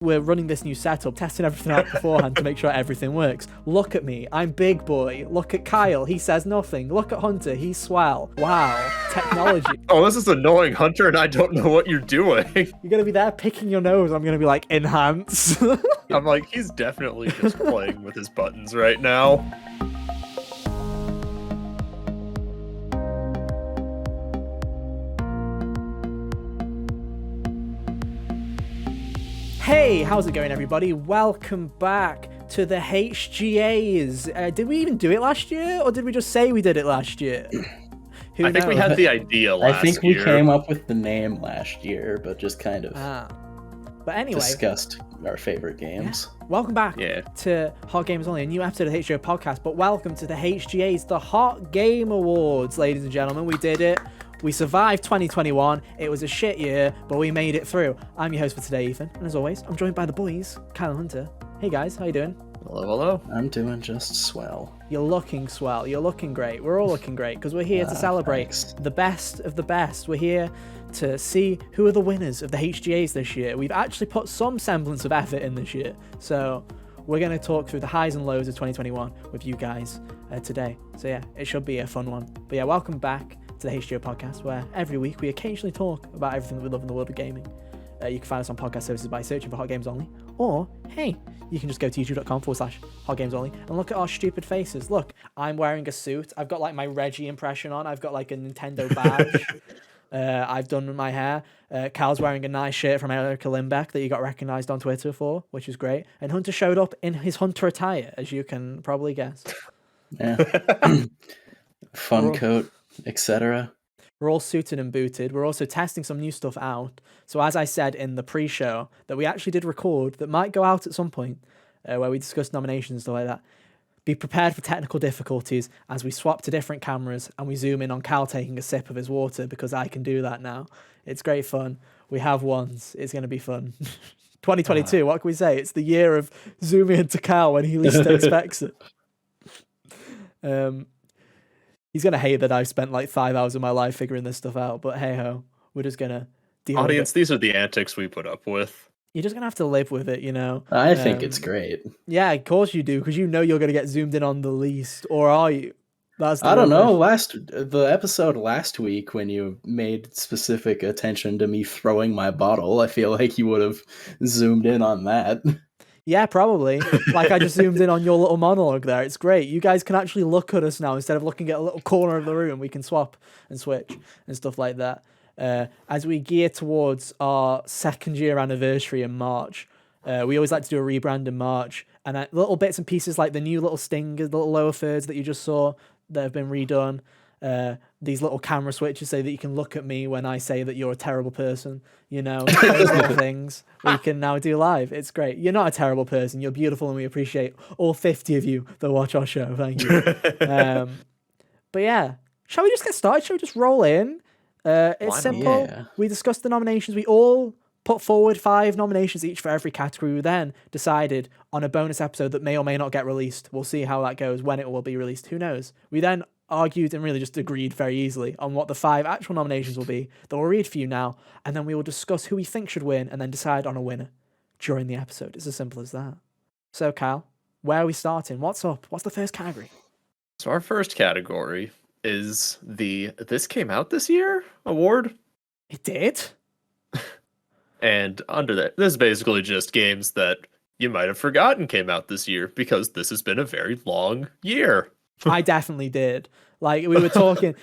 we're running this new setup, testing everything out beforehand to make sure everything works. Look at me, I'm big boy. Look at Kyle, he says nothing. Look at Hunter, he's swell. Wow, technology. Oh, this is annoying, Hunter, and I don't know what you're doing. You're gonna be there picking your nose. I'm gonna be like, enhance. I'm like, he's definitely just playing with his buttons right now. Hey, how's it going, everybody? Welcome back to the HGAs. Did we even do it last year, or did we just say we did it last year? I think we had the idea last year. I think we came up with the name last year, but just kind of But anyway, discussed our favorite games. Yeah. Welcome back to Hot Games Only, a new episode of the HGO podcast, but welcome to the HGAs, the Hot Game Awards, ladies and gentlemen. We did it. We survived 2021. It was a shit year, but we made it through. I'm your host for today, Ethan, and as always, I'm joined by the boys, Kyle and Hunter. Hey guys, how you doing? Hello, hello. I'm doing just swell. You're looking swell. You're looking great. We're all looking great because we're here to celebrate the best of the best. We're here to see who are the winners of the HGAs this year. We've actually put some semblance of effort in this year, so we're going to talk through the highs and lows of 2021 with you guys today. So yeah, it should be a fun one. But yeah, welcome back to the HGO podcast, where every week we occasionally talk about everything that we love in the world of gaming. You can find us on podcast services by searching for Hot Games Only, or hey, you can just go to youtube.com/Hot Games Only and look at our stupid faces. Look, I'm wearing a suit. I've got like my Reggie impression on. I've got like a Nintendo badge. I've done my hair. Cal's wearing a nice shirt from Erica Limbeck that you got recognized on Twitter for, which is great. And Hunter showed up in his Hunter attire, as you can probably guess. Yeah. Fun coat, etc. We're all suited and booted. We're also testing some new stuff out. So as I said in the pre-show that we actually did record that might go out at some point, where we discuss nominations and stuff like that, be prepared for technical difficulties as we swap to different cameras and we zoom in on Cal taking a sip of his water because I can do that now. It's great fun. We have ones. It's going to be fun. 2022, what can we say? It's the year of zooming into Cal when he least expects it. He's going to hate that I've spent like 5 hours of my life figuring this stuff out, but hey ho, we're just going to deal with it. These are the antics we put up with. You're just going to have to live with it, you know? I think it's great. Yeah, of course you do, because you know you're going to get zoomed in on the least, or are you? I don't know. The episode last week when you made specific attention to me throwing my bottle, I feel like you would have zoomed in on that. Yeah, probably. Like I just zoomed in on your little monologue there. It's great. You guys can actually look at us now instead of looking at a little corner of the room. We can swap and switch and stuff like that. As we gear towards our second year anniversary in March, we always like to do a rebrand in March. And little bits and pieces like the new little stingers, the little lower thirds that you just saw that have been redone. These little camera switches say that you can look at me when I say that you're a terrible person. You know, those little things we can now do live. It's great. You're not a terrible person. You're beautiful, and we appreciate all 50 of you that watch our show. Thank you. But yeah, shall we just get started? Shall we just roll in? It's simple. Yeah. We discussed the nominations. We all put forward 5 nominations each for every category. We then decided on a bonus episode that may or may not get released. We'll see how that goes, when it will be released. Who knows? We then argued and really just agreed very easily on what the 5 actual nominations will be that we'll read for you now, and then we will discuss who we think should win and then decide on a winner during the episode. It's as simple as that. So Kyle, where are we starting? What's up? What's the first category? So our first category is the This Came Out This Year award. It did? And under that, this is basically just games that you might have forgotten came out this year because this has been a very long year. I definitely did. Like we were talking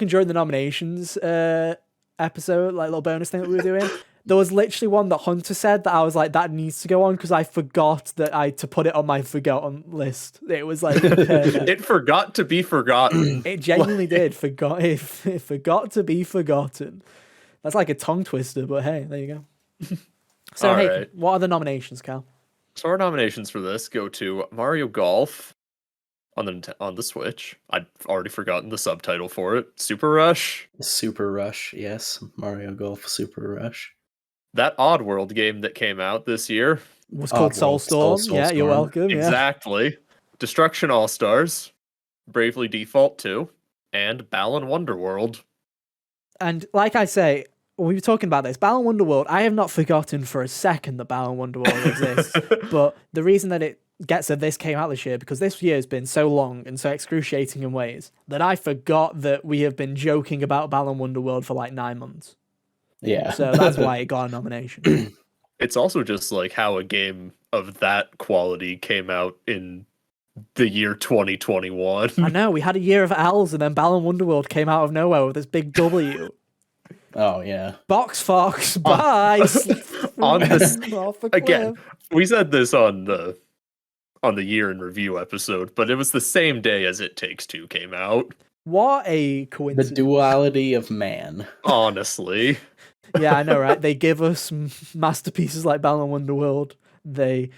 during the nominations episode, like little bonus thing that we were doing. There was literally one that Hunter said that I was like, that needs to go on because I forgot to put it on my forgotten list. It was like it forgot to be forgotten. It genuinely did. It forgot to be forgotten. That's like a tongue twister, but hey, there you go. So hey, right. What are the nominations, Cal? So our nominations for this go to Mario Golf on the Switch. I'd already forgotten the subtitle for it. Super Rush. Super Rush, yes. Mario Golf Super Rush. That Oddworld game that came out this year was called Soulstorm. Yeah, you're welcome. Exactly. Destruction All Stars, Bravely Default 2, and Balan Wonderworld. And like I say, when we were talking about this, Balan Wonderworld, I have not forgotten for a second that Balan Wonderworld exists. But the reason that it gets that this came out this year, because this year has been so long and so excruciating in ways that I forgot that we have been joking about Balan Wonderworld for like 9 months. Yeah. So that's why it got a nomination. It's also just like how a game of that quality came out in the year 2021. I know, we had a year of L's and then Balan Wonderworld came out of nowhere with this big W. Oh, yeah. Box Fox, bye! On this, Off a again, cliff. we said this on the year in review episode, but it was the same day as It Takes Two came out. What a The coincidence. duality of man. Honestly. Yeah, I know, right? They give us masterpieces like Balan Wonderworld. They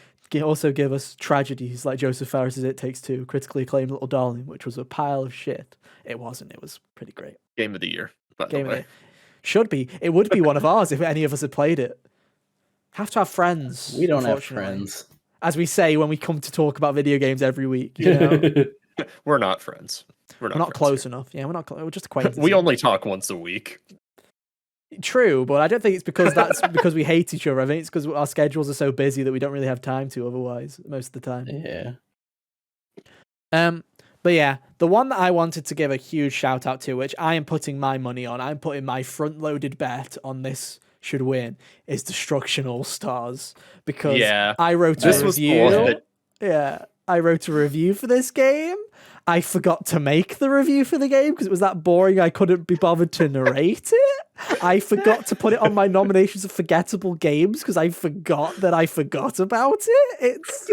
also give us tragedies like Joseph Ferris's It Takes Two, critically acclaimed Little Darling, which was a pile of shit. It wasn't. It was pretty great. Game of the year, by Game the of way. it. Should be. It would be one of ours if any of us had played it. Have to have friends. We don't have unfortunately. friends. As we say when we come to talk about video games every week. You know? We're not friends. We're not close enough. Yeah, we're not close. We're just acquaintances. We only talk once a week. True, but I don't think it's because that's because we hate each other. I think it's because our schedules are so busy that we don't really have time to otherwise most of the time. Yeah. But yeah, the one that I wanted to give a huge shout out to, which I am putting my money on, I'm putting my front loaded bet on this should win, is Destruction All Stars. Because I wrote a review. I wrote a review for this game. I forgot to make the review for the game because it was that boring I couldn't be bothered to narrate it. I forgot to put it on my nominations of forgettable games because I forgot that I forgot about it. It's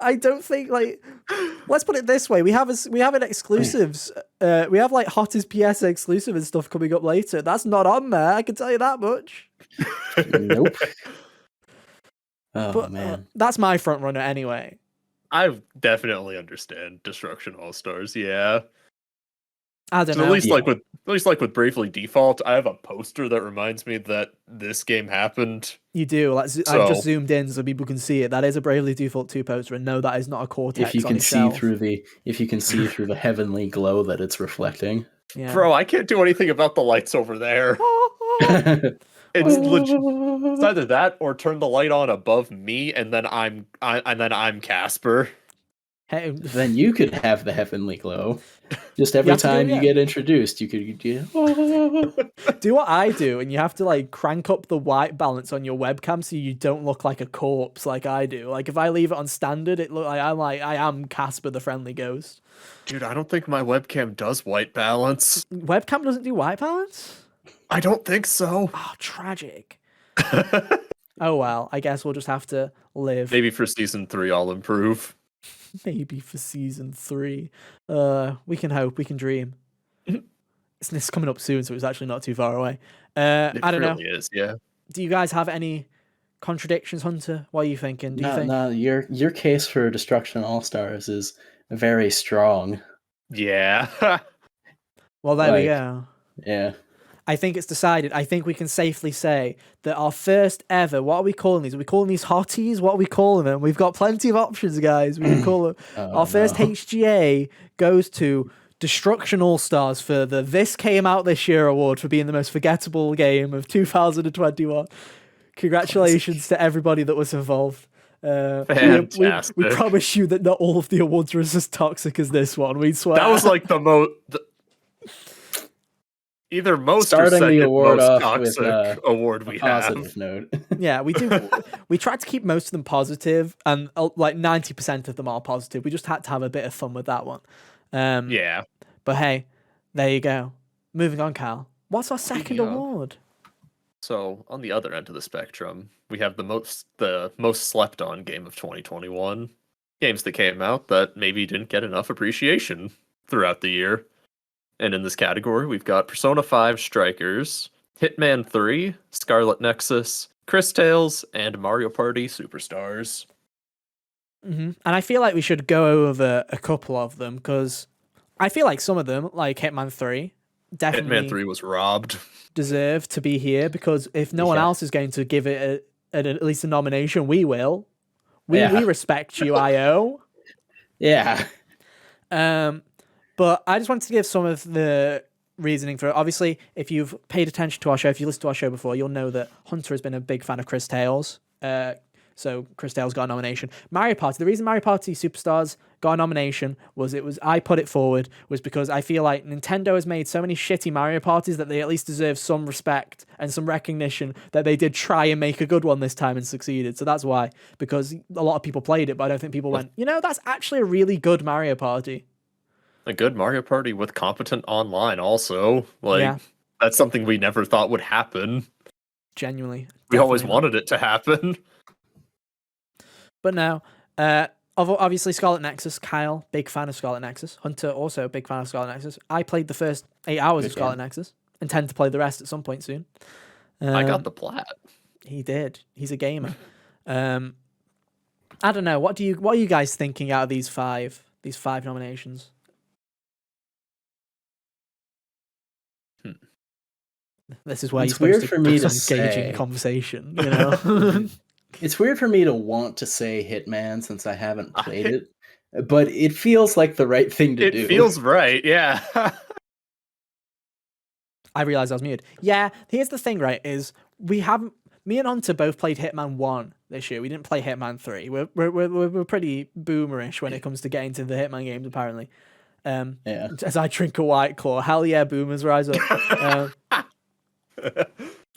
I don't think like let's put it this way. We have an exclusives. We have like hottest PS exclusive and stuff coming up later. That's not on there, I can tell you that much. Nope. Oh But man. that's my front runner anyway. I definitely understand Destruction All Stars. Yeah, I don't so know. at least like with Bravely Default, I have a poster that reminds me that this game happened. You do. I've just zoomed in so people can see it. That is a Bravely Default 2 poster, and no, that is not a Cortex. If you on can its see shelf. through the heavily glow that it's reflecting. Yeah. Bro, I can't do anything about the lights over there. It's it's either that or turn the light on above me, and then I'm Casper. Hey, Then you could have the heavenly glow. Just every have to do it time you again. get introduced, you could do what I do, and you have to like crank up the white balance on your webcam so you don't look like a corpse like I do. Like if I leave it on standard, it look like I am Casper the Friendly Ghost. Dude, I don't think my webcam does white balance. Webcam doesn't do white balance? I don't think so. Oh, tragic. Oh well, I guess we'll just have to live. Maybe for season 3 I'll improve. Maybe for season 3. We can hope, we can dream. It's coming up soon, so it's actually not too far away. I don't know. It really is, yeah. Do you guys have any contradictions, Hunter? What are you thinking? Do you think? No, your case for Destruction All Stars is very strong. Yeah. Well, there we go. Yeah. I think it's decided. I think we can safely say that our first ever, what are we calling these? Are we calling these hotties? What are we calling them? We've got plenty of options, guys. We can call them. Our first HGA goes to Destruction All Stars for the This Came Out This Year award for being the most forgettable game of 2021. Congratulations to everybody that was involved. Fantastic. We promise you that not all of the awards are as toxic as this one. We swear. That was like the most... Either most Starting or second the award most off toxic with award we have. Positive note. Yeah, we do. We tried to keep most of them positive, and like 90% of them are positive. We just had to have a bit of fun with that one. Yeah. But hey, there you go. Moving on, Cal. What's our second award? So on the other end of the spectrum, we have the most slept on game of 2021. Games that came out that maybe didn't get enough appreciation throughout the year. And in this category, we've got Persona 5 Strikers, Hitman 3, Scarlet Nexus, Chris Tales, and Mario Party Superstars. Mm-hmm. And I feel like we should go over a couple of them because I feel like some of them, like Hitman 3, definitely Hitman 3 was robbed. deserve to be here because if no one else is going to give it at least a nomination, we will. We respect you, IO. Yeah. But I just wanted to give some of the reasoning for it. Obviously, if you've paid attention to our show, if you listened to our show before, you'll know that Hunter has been a big fan of Chris Tales. So Chris Tales got a nomination. Mario Party. The reason Mario Party Superstars got a nomination was I put it forward was because I feel like Nintendo has made so many shitty Mario Parties that they at least deserve some respect and some recognition that they did try and make a good one this time and succeeded. So that's why, because a lot of people played it, but I don't think people went, that's actually a really good Mario Party. A good Mario Party with competent online also. That's something we never thought would happen. Genuinely. We always wanted it to happen. But no, obviously Scarlet Nexus, Kyle, big fan of Scarlet Nexus. Hunter, also big fan of Scarlet Nexus. I played the first 8 hours of Scarlet Nexus. Intend to play the rest at some point soon. I got the plat. He did. He's a gamer. I don't know. What are you guys thinking out of these five nominations? This is where you're supposed to have some engaging conversation, you know? It's weird for me to want to say Hitman since I haven't played it, but it feels like the right thing to do. It feels right, yeah. I realized I was muted. Yeah, here's the thing, right, is me and Hunter both played Hitman 1 this year. We didn't play Hitman 3. We're pretty boomerish when it comes to getting to the Hitman games, apparently. As I drink a White Claw. Hell yeah, boomers, rise up.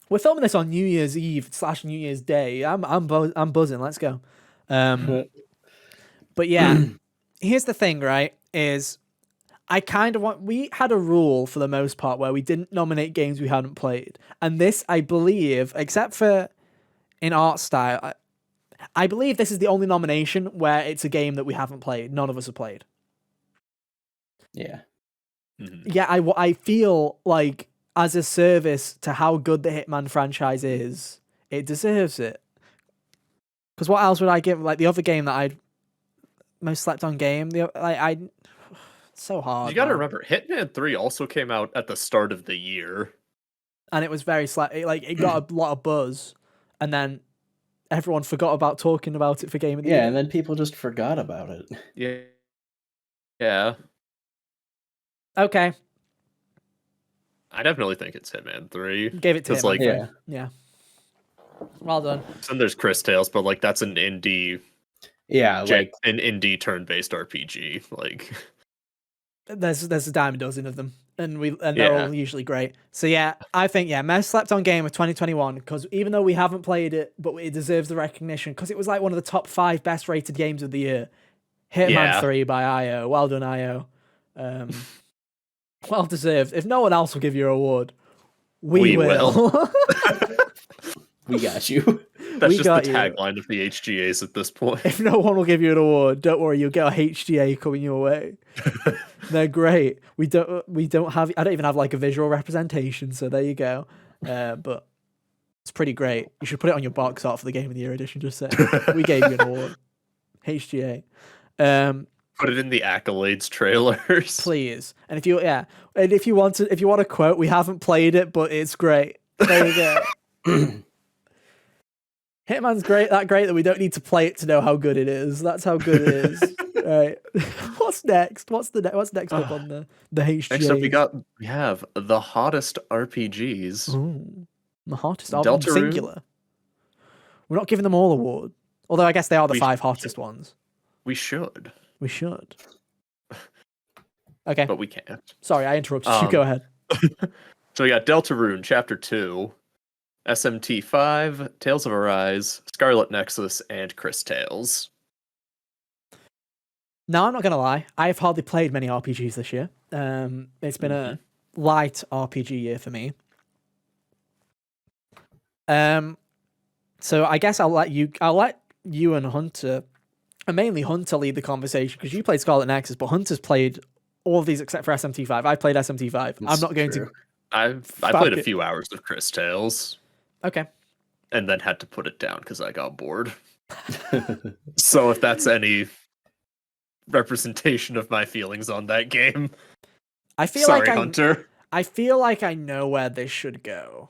We're filming this on New Year's Eve / New Year's Day. I'm buzzing. Let's go. But yeah, here's the thing, right? Is I kind of we had a rule for the most part where we didn't nominate games we hadn't played, and this, I believe, except for in Artstyle, I believe this is the only nomination where it's a game that we haven't played. None of us have played. Yeah. Mm-hmm. Yeah, I feel like, as a service to how good the Hitman franchise is, it deserves it. Because what else would I give? Like the other game that I'd most slept on game, it's so hard. You got to remember, Hitman 3 also came out at the start of the year, and it was very it got a lot of buzz, and then everyone forgot about talking about it for Game of the Year. Yeah, and then people just forgot about it. Yeah. Okay. I definitely think it's Hitman 3. Gave it to Hitman 3. Yeah. Well done. And there's Chris Tales, but that's an indie. Yeah, an indie turn-based RPG. There's a dime a dozen of them, and they're all usually great. So yeah, I think most slept on game of 2021 because even though we haven't played it, but it deserves the recognition because it was like one of the top 5 best rated games of the year. Hitman 3 by IO. Well done, IO. Well deserved. If no one else will give you an award, we will. We got you. That's just the tagline of the HGAs at this point. If no one will give you an award, don't worry, you'll get a HGA coming your way. They're great. I don't even have a visual representation, so there you go. But it's pretty great. You should put it on your box art for the Game of the Year edition, just say we gave you an award. HGA. Put it in the accolades trailers, please. And if you want a quote, we haven't played it, but it's great. There you go. Hitman's great that we don't need to play it to know how good it is. That's how good it is. Right. What's next? What's next up on the HGA? Next up we have the hottest RPGs. Ooh, the hottest singular. We're not giving them all award. Although I guess they are the 5 hottest ones. We should. Okay. But we can't. Sorry, I interrupted you. Go ahead. So we got Deltarune Chapter 2, SMT 5, Tales of Arise, Scarlet Nexus, and Chris Tales. Now, I'm not going to lie. I've hardly played many RPGs this year. It's been a light RPG year for me. So I guess I'll let you and Hunter, and mainly Hunter, lead the conversation because you played Scarlet Nexus, but Hunter's played all of these except for SMT5. I played SMT5. I'm not going to. I played a few hours of Chris Tales. Okay. And then had to put it down because I got bored. So if that's any representation of my feelings on that game, Sorry, Hunter. I feel like I know where this should go,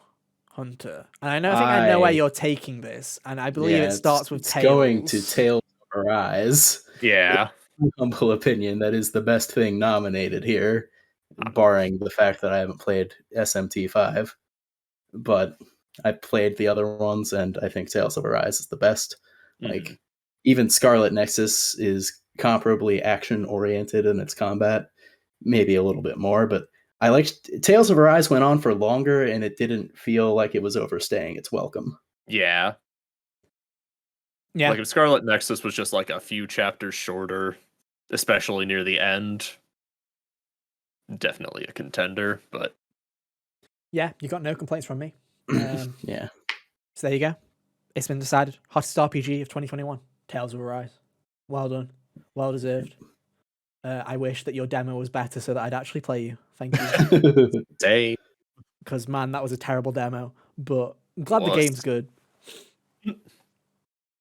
Hunter, and I think I know where you're taking this, and I believe it starts with Tales. Going to Tales of Arise. Yeah. In my humble opinion, that is the best thing nominated here. barring the fact that I haven't played SMT5. But I played the other ones, and I think Tales of Arise is the best. Like, even Scarlet Nexus is comparably action-oriented in its combat, maybe a little bit more, but I liked Tales of Arise went on for longer, and it didn't feel like it was overstaying its welcome. Yeah. Yeah. Like if Scarlet Nexus was just like a few chapters shorter, especially near the end, definitely a contender, but Yeah, you got no complaints from me. Yeah. So there you go. It's been decided. Hottest RPG of 2021. Tales of Arise. Well done. Well deserved. I wish that your demo was better so that I'd actually play you. Thank you. Dang. Because, man, that was a terrible demo. But I'm glad the game's good.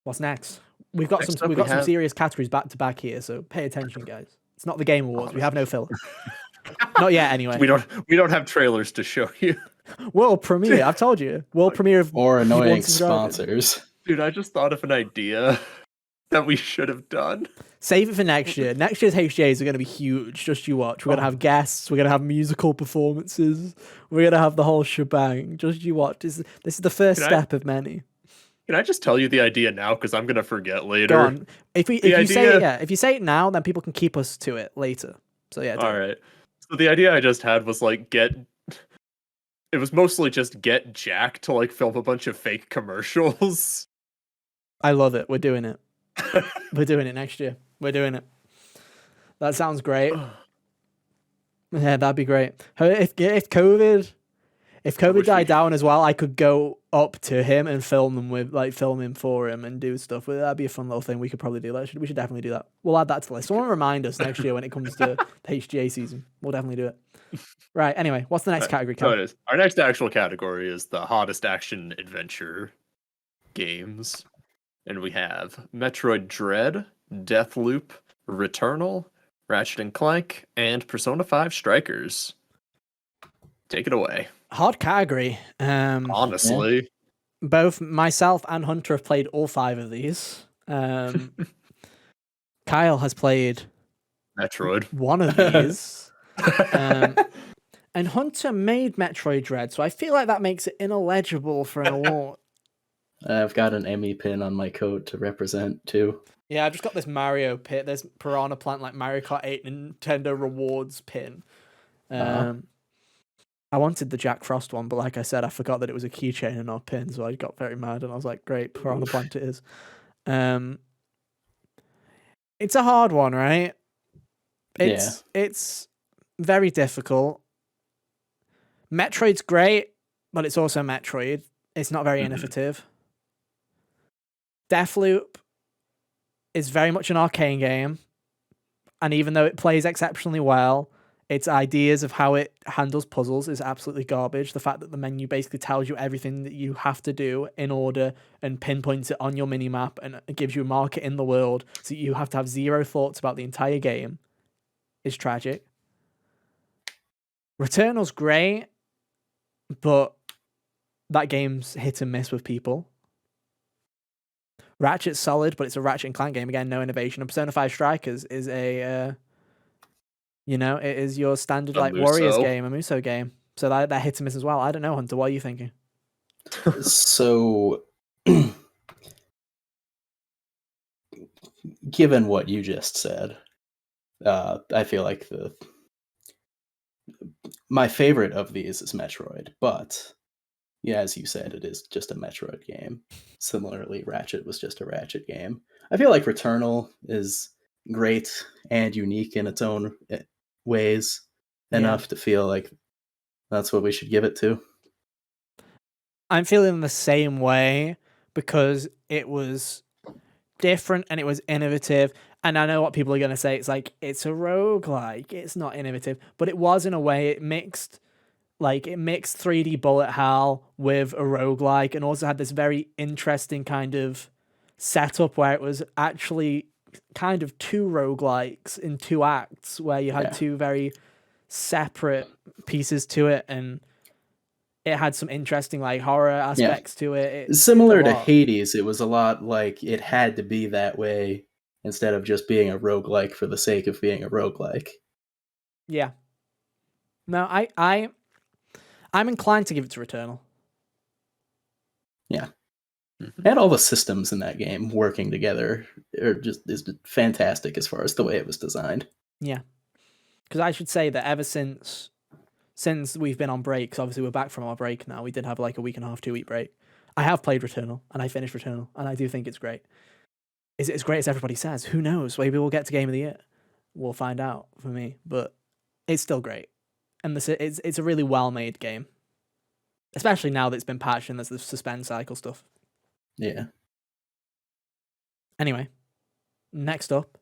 What's next? We've got Next some up we have- serious categories back to back here, so pay attention, guys. It's not the Game Awards. We have no filler. Not yet, anyway. We don't have trailers to show you. World premiere. I've told you. World premiere of Or annoying Evil Once Dragon. sponsors. Dude, I just thought of an idea that we should have done. Save it for next year. Next year's HGAs are going to be huge. Just you watch. We're going to have guests. We're going to have musical performances. We're going to have the whole shebang. Just you watch. This is the first step of many. Can I just tell you the idea now? Because I'm going to forget later. Go on. If you say it now, then people can keep us to it later. So yeah. All right. So the idea I just had was like it was mostly just get Jack to like film a bunch of fake commercials. I love it. We're doing it. We're doing it next year. We're doing it. That sounds great. Yeah, that'd be great. If COVID died down as well, I could go up to him and film him for him and do stuff with it. That'd be a fun little thing we could probably do. We should definitely do that. We'll add that to the list. Someone remind us next year when it comes to the HGA season. We'll definitely do it. Right. Anyway, what's the next category? So it is. Our next actual category is the hottest action adventure games. And we have Metroid Dread, Deathloop, Returnal, Ratchet & Clank, and Persona 5 Strikers. Take it away. Hard category. Honestly. Both myself and Hunter have played all 5 of these. Kyle has played Metroid. one of these. And Hunter made Metroid Dread, so I feel like that makes it ineligible for an award. I've got an Emmy pin on my coat to represent too. Yeah, I've just got this Mario pin. There's Piranha Plant like Mario Kart 8 Nintendo Rewards pin. I wanted the Jack Frost one, but like I said, I forgot that it was a keychain and not a pin, so I got very mad and I was like, great, Piranha Plant it is. It's a hard one, right? It's very difficult. Metroid's great, but it's also Metroid. It's not very innovative. Deathloop is very much an arcane game, and even though it plays exceptionally well, its ideas of how it handles puzzles is absolutely garbage. The fact that the menu basically tells you everything that you have to do in order and pinpoints it on your minimap and it gives you a marker in the world, so you have to have zero thoughts about the entire game, is tragic. Returnal's great, but that game's hit and miss with people. Ratchet's solid, but it's a Ratchet & Clank game. Again, no innovation. And Persona 5 Strikers is it is your standard Warriors game, a Muso game. So that hits and miss as well. I don't know, Hunter. What are you thinking? So, given what you just said, I feel like my favorite of these is Metroid, but yeah, as you said, it is just a Metroid game. Similarly, Ratchet was just a Ratchet game. I feel like Returnal is great and unique in its own ways, enough to feel like that's what we should give it to. I'm feeling the same way because it was different and it was innovative. And I know what people are going to say. It's like, it's a roguelike. It's not innovative. But it was in a way. It mixed 3D bullet hell with a roguelike and also had this very interesting kind of setup where it was actually kind of 2 roguelikes in 2 acts where you had 2 very separate pieces to it, and it had some interesting horror aspects to it. Similar to Hades, it was a lot like it had to be that way instead of just being a roguelike for the sake of being a roguelike. Yeah. No, I'm inclined to give it to Returnal. Yeah. Mhm. And all the systems in that game working together is fantastic as far as the way it was designed. Yeah, because I should say that ever since we've been on break, 'cause obviously we're back from our break now. We did have like a week and a half, 2 week break. I have played Returnal and I finished Returnal, and I do think it's great. Is it as great as everybody says? Who knows? Maybe we'll get to Game of the Year. We'll find out for me, but it's still great, and it's a really well made game, especially now that it's been patched and there's the suspend cycle stuff. Yeah. Anyway, next up.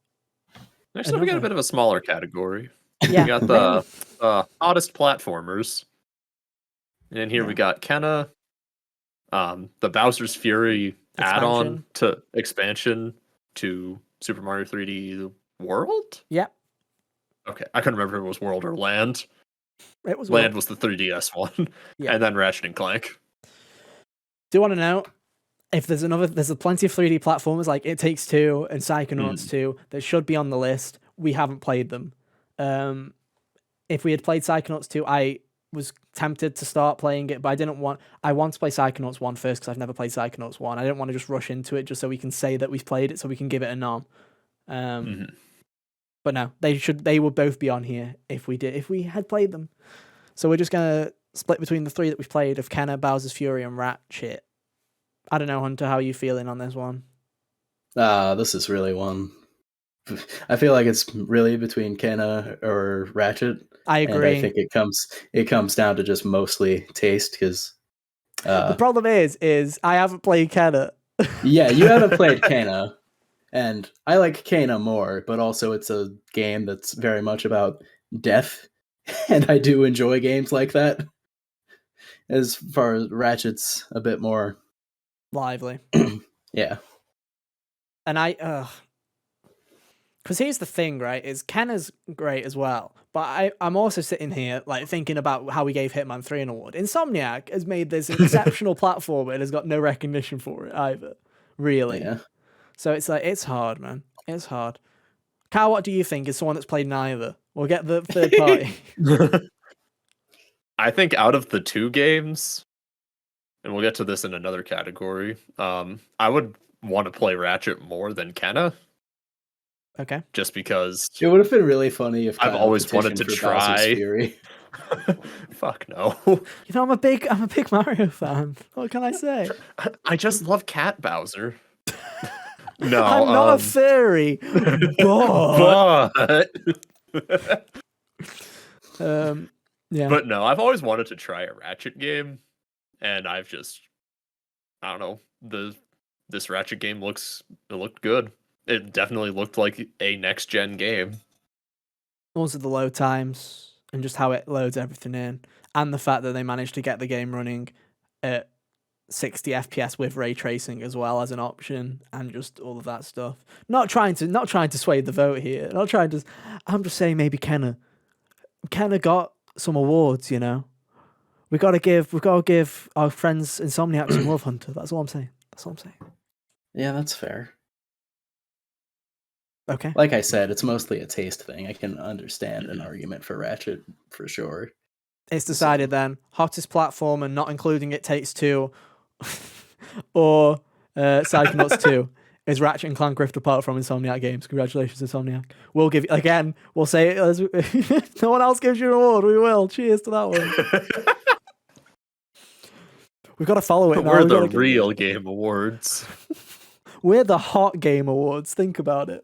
Next up, we got a Another- bit of a smaller category. Yeah, We got the hottest platformers. And here we got Kenna, the Bowser's Fury add-on to expansion to Super Mario 3D World? Yep. Okay, I couldn't remember if it was World or Land. It was Land was the 3DS one. Yeah. And then Ratchet and Clank. Do you want to know if there's plenty of 3D platformers like It Takes Two and Psychonauts 2 that should be on the list. We haven't played them. If we had played Psychonauts 2, I was tempted to start playing it, but I want to play Psychonauts 1 first because I've never played Psychonauts 1. I didn't want to just rush into it just so we can say that we've played it, so we can give it a nom. But no, they would both be on here if we had played them. So we're just gonna split between the three that we've played of Kenna, Bowser's Fury, and Ratchet. I don't know, Hunter, how are you feeling on this one? This is really one. I feel like it's really between Kenna or Ratchet. I agree. And I think it comes down to just mostly taste, because the problem is I haven't played Kenna. Yeah, you haven't played Kenna, and I like Kenna more, but also it's a game that's very much about death, and I do enjoy games like that. As far as Ratchet's a bit more lively. Yeah. And because here's the thing, right, is Kenna's great as well, but I'm also sitting here like thinking about how we gave Hitman 3 an award. Insomniac has made this exceptional platform and has got no recognition for it either, really. Yeah. So it's like, it's hard, man. It's hard. Kyle, what do you think? Is someone that's played neither? We'll get the third party. I think out of the two games, and we'll get to this in another category, I would want to play Ratchet more than Kenna. Okay. Just because it would have been really funny if I've always wanted to try. Fuck no. You know, I'm a big Mario fan. What can I say? I just love Cat Bowser. No, I'm not a fairy, but yeah. But no, I've always wanted to try a Ratchet game, and I don't know, this Ratchet game looked good. It definitely looked like a next gen game. Also the load times and just how it loads everything in, and the fact that they managed to get the game running at 60 FPS with ray tracing as well as an option, and just all of that stuff. Not trying to sway the vote here. I'm just saying maybe Kenna got some awards, you know. We gotta give our friends Insomniac some love, Hunter. That's all I'm saying. Yeah, that's fair. Okay. Like I said, it's mostly a taste thing. I can understand an argument for Ratchet for sure. It's decided then. Hottest platform and not including It Takes Two or Psychonauts 2 is Ratchet and Clank Rift Apart from Insomniac Games. Congratulations, Insomniac. We'll give you, again, we'll say it as if no one else gives you an award, we will. Cheers to that one. We've got to follow it now. We're the real game awards. We're the hot game awards. Think about it.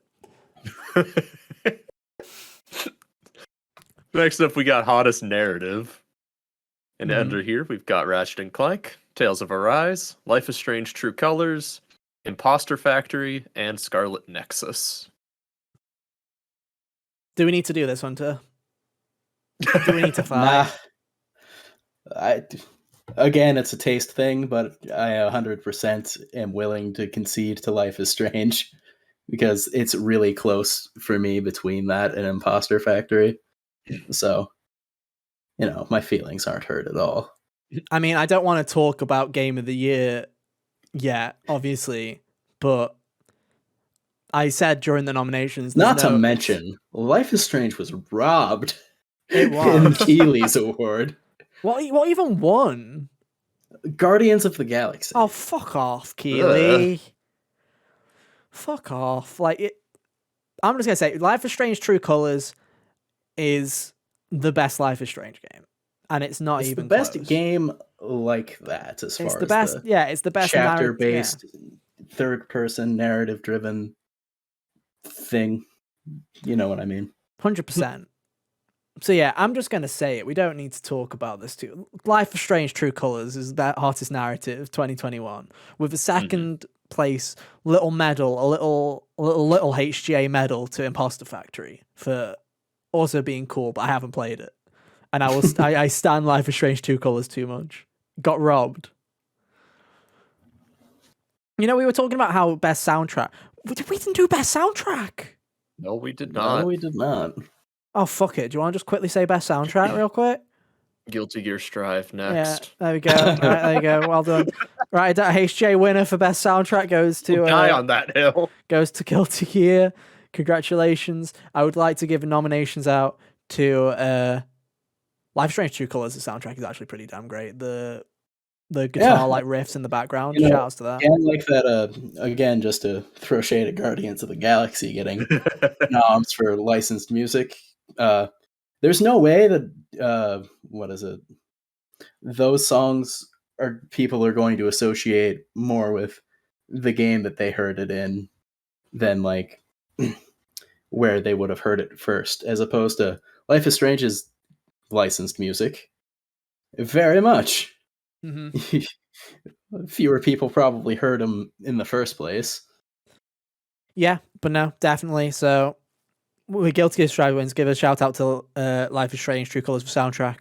Next up, we got hottest narrative. And under here, we've got Ratchet and Clank, Tales of Arise, Life is Strange True Colors, Imposter Factory, and Scarlet Nexus. Do we need to do this, Hunter? Do we need to fight? Again, it's a taste thing, but I 100% am willing to concede to Life is Strange, because it's really close for me between that and Imposter Factory. So, you know, my feelings aren't hurt at all. I mean, I don't want to talk about Game of the Year yet, obviously, but I said during the nominations... Not to mention, Life is Strange was robbed. It in was. Keeley's award. What even won? Guardians of the Galaxy. Oh, fuck off, Keeley. Fuck off. I'm just gonna say, Life is Strange True Colors is the best Life is Strange game, and it's not It's even the best close. game like that as far It's as the best. Yeah, it's the best chapter-based, third-person, narrative-driven thing. You know what I mean? 100%. So yeah, I'm just gonna say it. We don't need to talk about this too. Life is Strange True Colors is that hottest narrative 2021 with a second place little medal, a little HGA medal to Imposter Factory for also being cool, but I haven't played it, and I stand Life is Strange True Colors too much. Got robbed. You know, we were talking about how best soundtrack. We didn't do best soundtrack. No, we did not. No, we did not. Oh, fuck it. Do you want to just quickly say best soundtrack real quick? Guilty Gear Strive next. Yeah, there we go. Right, there you go. Well done. Right, that HJ winner for best soundtrack goes to Die on that hill. goes to Guilty Gear. Congratulations. I would like to give nominations out to Life is Strange True Colors. The soundtrack is actually pretty damn great. The guitar like riffs in the background. Shout outs to that. And like that, again, just to throw shade at Guardians of the Galaxy getting noms for licensed music. There's no way that what is it? Those songs people are going to associate more with the game that they heard it in than like where they would have heard it first, as opposed to Life is Strange's licensed music. Very much. Mm-hmm. Fewer people probably heard them in the first place. Yeah, but no, definitely. So, with Guilty Gear Strive wins, give a shout out to Life is Strange True Colors for soundtrack.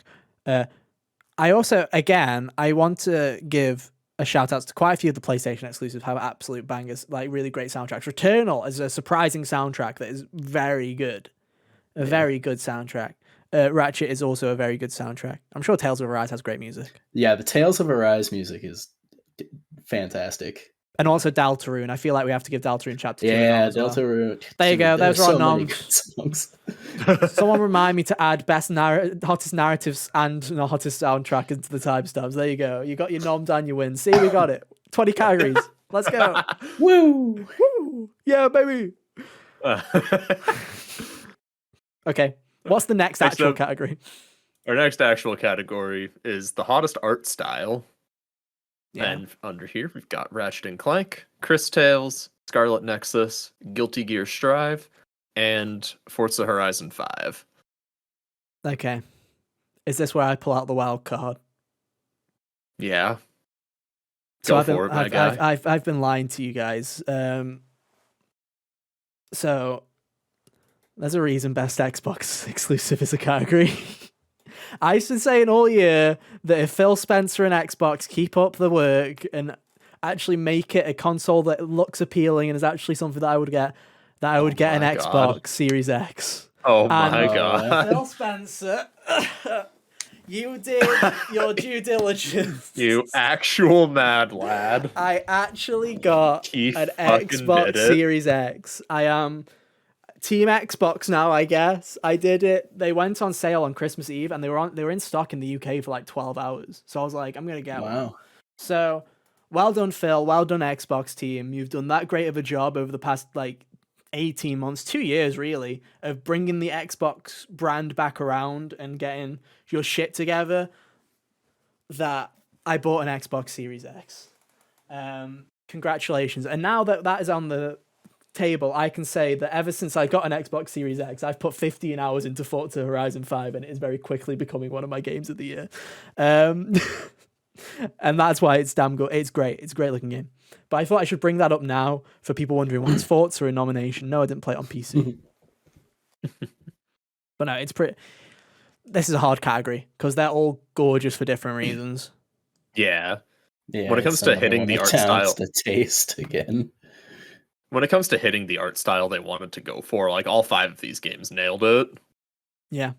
I also, again, I want to give a shout out to quite a few of the PlayStation exclusives have absolute bangers, like really great soundtracks. Returnal is a surprising soundtrack that is very good. Very good soundtrack. Ratchet is also a very good soundtrack. I'm sure Tales of Arise has great music. Yeah, the Tales of Arise music is fantastic. And also Deltarune. I feel like we have to give Deltarune chapter 2. Yeah, Deltarune. Well. There you go. Those are our noms. Songs. Someone remind me to add hottest narratives and not hottest soundtrack into the timestamps. There you go. You got your noms and your wins. See, we got it. 20 categories. Let's go. Woo! Woo! Yeah, baby. Okay. What's the next actual category? Our next actual category is the hottest art style. Yeah. And under here, we've got Ratchet and Clank, Chris Tales, Scarlet Nexus, Guilty Gear Strive, and Forza Horizon 5. Okay. Is this where I pull out the wild card? Yeah. So I've been lying to you guys. So there's a reason best Xbox exclusive is a category. I've been saying all year that if Phil Spencer and Xbox keep up the work and actually make it a console that looks appealing and is actually something that I would get, an Xbox Series X. Oh my god. Phil Spencer, you did your due diligence. You actual mad lad. I actually got an Xbox Series X. I am Team Xbox now, I guess. I did it. They went on sale on Christmas Eve, and they were in stock in the UK for like 12 hours. So I was like, I'm gonna get one. So well done, Phil. Well done, Xbox team. You've done that great of a job over the past like 18 months, 2 years really, of bringing the Xbox brand back around and getting your shit together. That I bought an Xbox Series X. Congratulations. And now that is on the table, I can say that ever since I got an Xbox Series X, I've put 15 hours into Forza Horizon 5, and it is very quickly becoming one of my games of the year. And that's why it's damn good. It's great. It's a great looking game. But I thought I should bring that up now for people wondering why is Forza a nomination. No, I didn't play it on PC. But no, it's pretty. This is a hard category because they're all gorgeous for different reasons. Yeah. When it comes to hitting the art style, to taste again. When it comes to hitting the art style they wanted to go for, like all 5 of these games nailed it. Yeah.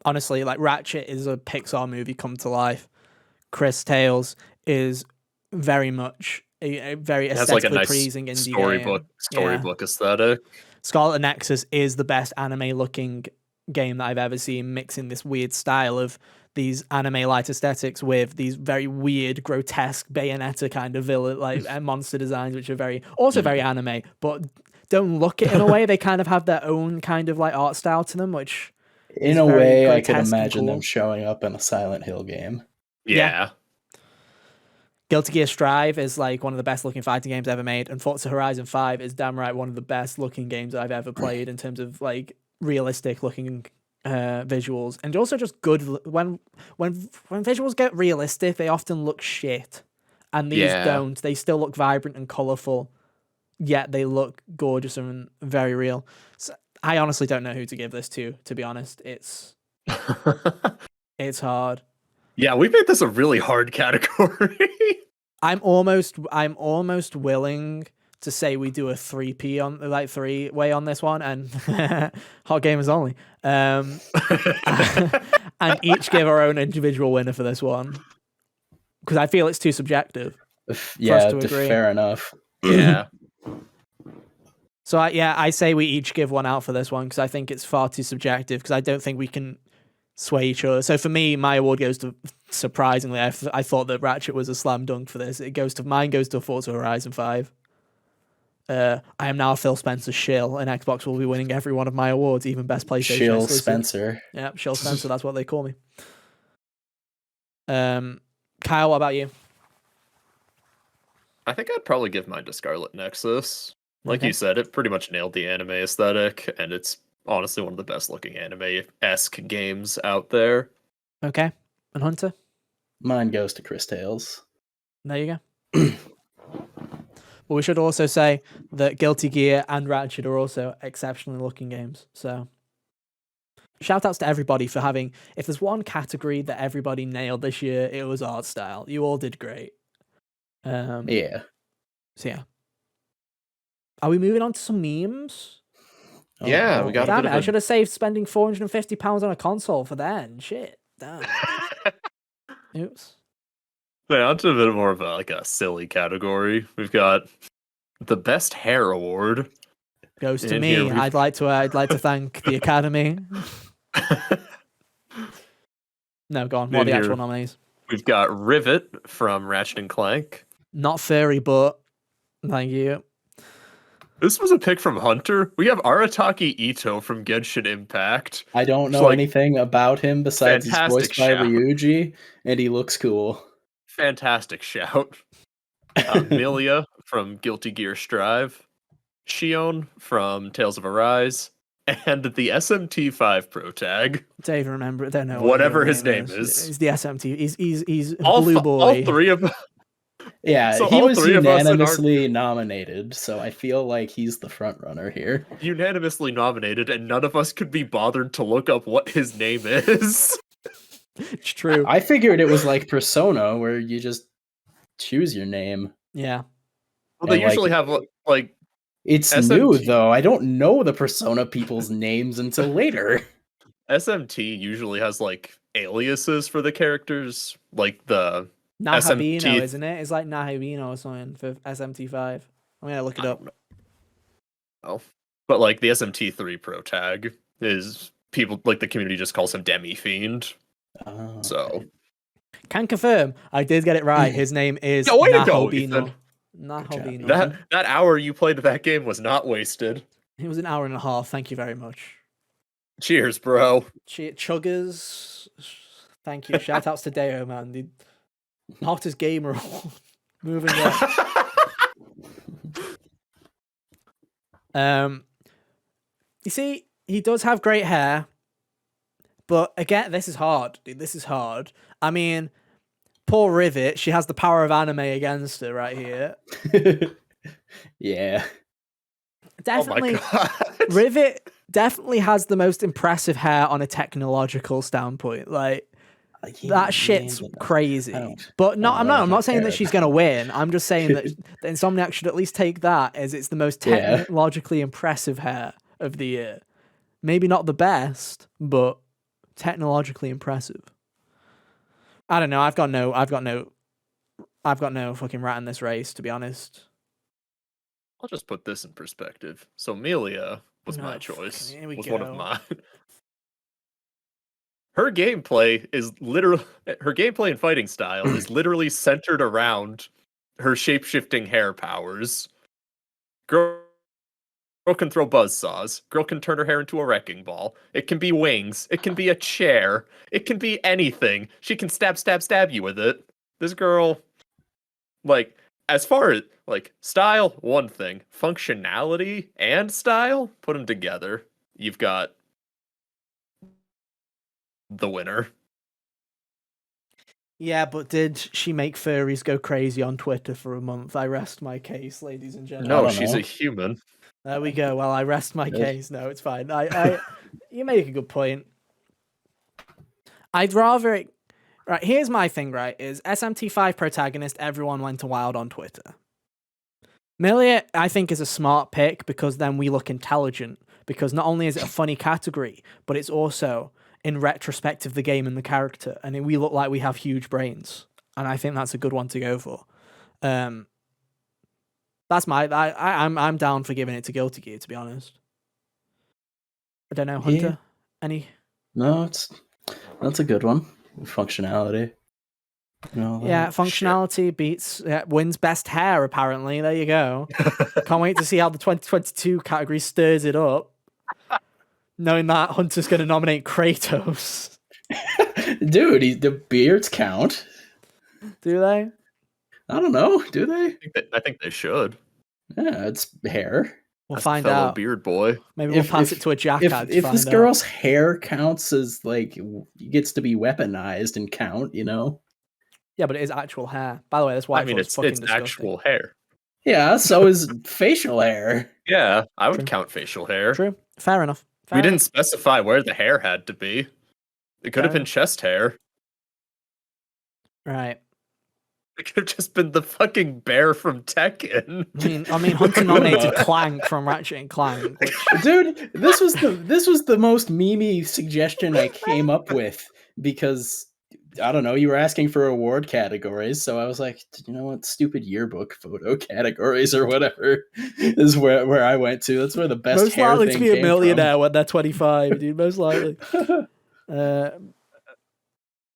Honestly, like Ratchet is a Pixar movie come to life. Chris Tales is very much a very aesthetically pleasing indie storybook game. Aesthetic. Scarlet Nexus is the best anime looking game that I've ever seen, mixing this weird style of these anime light aesthetics with these very weird, grotesque Bayonetta kind of villain, like monster designs, which are very anime, but don't look it in a way. They kind of have their own kind of like art style to them, which in a way I could imagine them showing up in a Silent Hill game. Yeah. Guilty Gear Strive is like one of the best looking fighting games ever made, and Forza Horizon 5 is damn right one of the best looking games I've ever played in terms of like realistic looking visuals, and also just good. When visuals get realistic, they often look shit, and these don't. They still look vibrant and colorful, yet they look gorgeous and very real. So I honestly don't know who to give this to be honest. It's hard. Yeah, we made this a really hard category. I'm almost willing to say we do a 3P on like 3-way on this one, and hot gamers only. And each give our own individual winner for this one, because I feel it's too subjective. Yeah, fair enough. Yeah. So I say we each give one out for this one, because I think it's far too subjective, because I don't think we can sway each other. So for me, my award goes to, surprisingly, I thought that Ratchet was a slam dunk for this. Mine goes to Forza Horizon 5. I am now a Phil Spencer shill, and Xbox will be winning every one of my awards, even best PlayStation Shill exclusive. Spencer. Yeah, Shill Spencer, that's what they call me. Kyle, what about you? I think I'd probably give mine to Scarlet Nexus. Like Okay. you said, it pretty much nailed the anime aesthetic, and it's honestly one of the best looking anime-esque games out there. Okay. And Hunter? Mine goes to Chris Tales. There you go. But we should also say that Guilty Gear and Ratchet are also exceptionally looking games. So shout outs to everybody for having, if there's one category that everybody nailed this year, it was art style. You all did great. Yeah. So yeah. Are we moving on to some memes? Yeah, we got Damn a it, bit I should have saved spending £450 on a console for then. Shit. Damn. Oops. Yeah, onto a bit more of a silly category. We've got the Best Hair Award. Goes to In me. here I'd like to thank the Academy. No, go on. What are the actual nominees? We've got Rivet from Ratchet and Clank. Not furry, but thank you. This was a pick from Hunter. We have Arataki Ito from Genshin Impact. I don't know anything about him besides he's voiced by shout. Ryuji, and he looks cool. Fantastic shout. Milia from Guilty Gear Strive. Shion from Tales of Arise. And the SMT5 Pro Tag. Don't even remember. Don't know. Whatever his name is. He's the SMT. He's all Blue Boy. All three of them. Yeah, So he all was three of us in unanimously nominated, so I feel like he's the front runner here. Unanimously nominated, and none of us could be bothered to look up what his name is. It's true. I figured it was like Persona, where you just choose your name. Yeah. Well, they usually have like. It's SMT. new though. I don't know the Persona people's names until later. SMT usually has like aliases for the characters, like the Nahabino, SMT... isn't it? It's like Nahabino or something for SMT5. I'm gonna look it up. Oh, but like the SMT3 Pro Tag is people like the community just calls him Demi Fiend. Oh, so can confirm I did get it right. His name is way to go, Nahabino. Ethan. Nahabino. That hour you played that game was not wasted. It was an hour and a half. Thank you very much. Cheers, bro. Chuggers. Thank you. Shout outs to Deo, man. The hottest gamer. Moving on. You see, he does have great hair, but again, this is hard. Dude, this is hard. I mean, poor Rivet. She has the power of anime against her right here. Yeah. Definitely. Oh my God. Rivet definitely has the most impressive hair on a technological standpoint. Like, that shit's crazy. But no, I'm not saying that she's gonna win. I'm just saying that Insomniac should at least take that as it's the most technologically impressive hair of the year. Maybe not the best, but technologically impressive. I don't know. I've got no fucking rat in this race, to be honest. I'll just put this in perspective. So Melia was my choice. Here we was go. one of mine. her gameplay and fighting style is literally centered around her shape-shifting hair powers. Girl can throw buzzsaws. Girl can turn her hair into a wrecking ball. It can be wings. It can be a chair. It can be anything. She can stab you with it. This girl, like, as far as, like, style, one thing. Functionality and style, put them together. You've got the winner. Yeah, but did she make furries go crazy on Twitter for a month? I rest my case, ladies and gentlemen. No, she's a human. There we go. Well, I rest my case. No, it's fine. You make a good point. I'd rather... Right, here's my thing, right, is SMT5 protagonist, everyone went wild on Twitter. Millia, I think, is a smart pick because then we look intelligent. Because not only is it a funny category, but it's also in retrospect of the game and the character. And we look like we have huge brains. And I think that's a good one to go for. That's I'm down for giving it to Guilty Gear, to be honest. I don't know, Hunter? Any? No, that's a good one. Functionality. Functionality wins best hair, apparently. There you go. Can't wait to see how the 2022 category stirs it up. Knowing that Hunter's going to nominate Kratos. Dude, the beards count. Do they? I don't know. Do they? I think they should. Yeah, it's hair. We'll That's find fellow out. Beard boy. Maybe we'll pass it to a jackass. If this girl's hair counts as, like, gets to be weaponized and count, you know? Yeah, but it is actual hair. By the way, that's why it's fucking disgusting. actual hair. Yeah, so is facial hair. Yeah, I would True. count facial hair. True. Fair enough. We didn't specify where the hair had to be. It could have been chest hair. Right. It could have just been the fucking bear from Tekken. I mean, Hunter nominated Clank from Ratchet and Clank. Which... Dude, this was the most memey suggestion I came up with because I don't know, you were asking for award categories, so I was like, you know what, stupid yearbook photo categories or whatever is where I went to. That's where the best most hair likely thing to be a came millionaire from. when they're 25, dude. Most likely.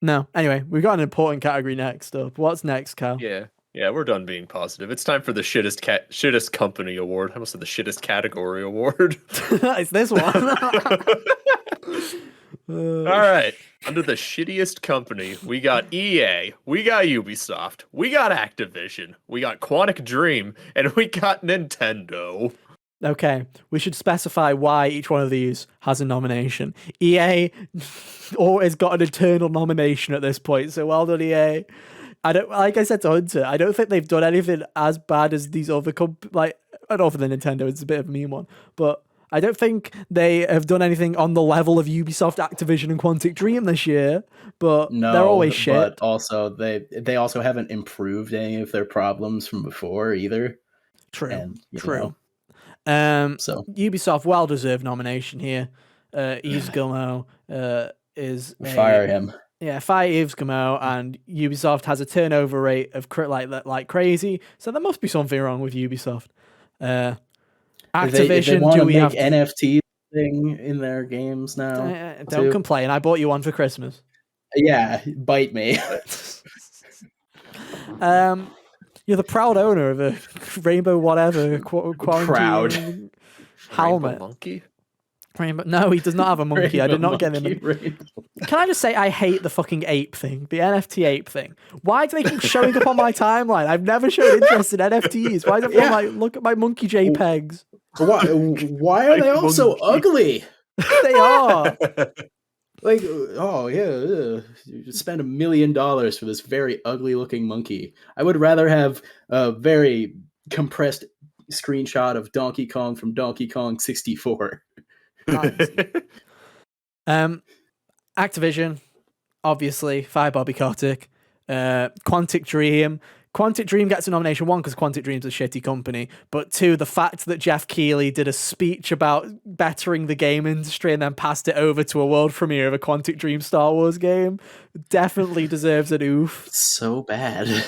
No. Anyway, we've got an important category next up. What's next, Cal? Yeah, we're done being positive. It's time for the shittest company award. I almost said the shittest category award. It's this one. All right. Under the shittiest company, we got EA, we got Ubisoft, we got Activision, we got Quantic Dream, and we got Nintendo. Okay, we should specify why each one of these has a nomination. EA always got an eternal nomination at this point, so well done, EA. Like I said to Hunter, I don't think they've done anything as bad as these other like, I don't know for the Nintendo, it's a bit of a mean one, but I don't think they have done anything on the level of Ubisoft, Activision, and Quantic Dream this year, but they're always shit. But also they also haven't improved any of their problems from before either. True. And, True. So Ubisoft, well-deserved nomination here. Yves Guillemot is fire him. Yeah, fire Yves Guillemot, and Ubisoft has a turnover rate of like crazy, so there must be something wrong with Ubisoft. Activision, if they want do to we make have NFT thing in their games now? Don't complain. I bought you one for Christmas. Yeah, bite me. You're the proud owner of a rainbow whatever Proud helmet. Rainbow monkey? Rainbow. No, he does not have a monkey. I did not get him. Rainbow. Can I just say I hate the fucking ape thing, the NFT ape thing. Why do they keep showing up on my timeline? I've never shown interest in NFTs. Why is everyone like, look at my monkey JPEGs? Why are they all so ugly? They are. Like, oh yeah, you spend $1 million for this very ugly looking monkey. I would rather have a very compressed screenshot of Donkey Kong from Donkey Kong 64. Activision, obviously, fire Bobby Kotick. Quantic Dream. Quantic Dream gets a nomination, one, because Quantic Dream's a shitty company, but two, the fact that Jeff Keighley did a speech about bettering the game industry and then passed it over to a world premiere of a Quantic Dream Star Wars game definitely deserves an oof. So bad.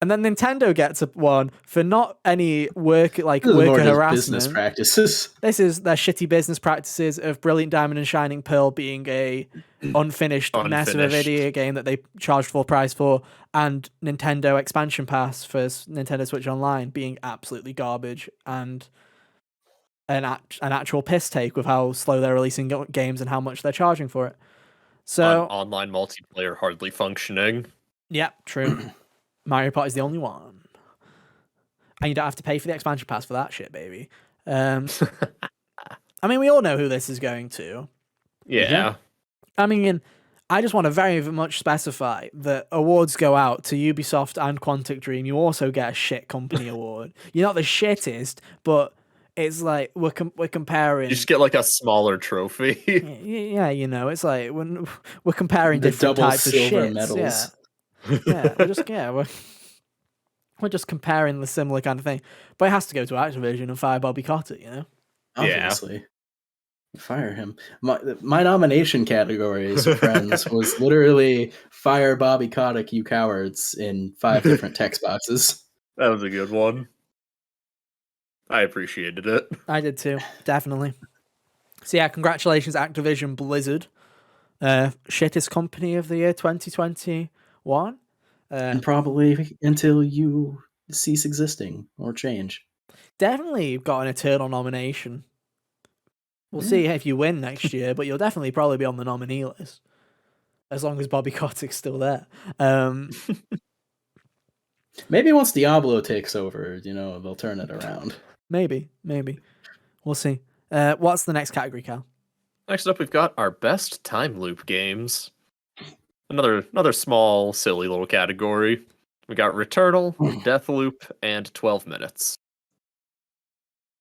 And then Nintendo gets one for not any worker This is more worker just harassment. business practices. This is their shitty business practices of Brilliant Diamond and Shining Pearl being a unfinished mess of a video game that they charged full price for, and Nintendo Expansion Pass for Nintendo Switch Online being absolutely garbage and an actual piss take with how slow they're releasing games and how much they're charging for it. So online multiplayer hardly functioning. Yeah, true. Mario Party is the only one. And you don't have to pay for the expansion pass for that shit, baby. I mean, we all know who this is going to. Yeah. I mean, I just want to very much specify that awards go out to Ubisoft and Quantic Dream. You also get a shit company award. You're not the shittest, but it's like we're comparing. You just get like a smaller trophy. Yeah, you know, it's like when we're comparing The different double types of silver shits. medals. Yeah, we're just comparing the similar kind of thing. But it has to go to Activision and fire Bobby Kotick, you know? Obviously. Fire him. My nomination categories, friends, was literally fire Bobby Kotick, you cowards, in 5 different text boxes. That was a good one. I appreciated it. I did too, definitely. So yeah, congratulations, Activision Blizzard. Shittest company of the year 2021. And probably until you cease existing or change. Definitely got an Eternal nomination. We'll see if you win next year, but you'll definitely probably be on the nominee list. As long as Bobby Kotick's still there. Maybe once Diablo takes over, they'll turn it around. Maybe. We'll see. What's the next category, Cal? Next up, we've got our best time loop games. Another small, silly little category. We got Returnal, Deathloop, and 12 Minutes.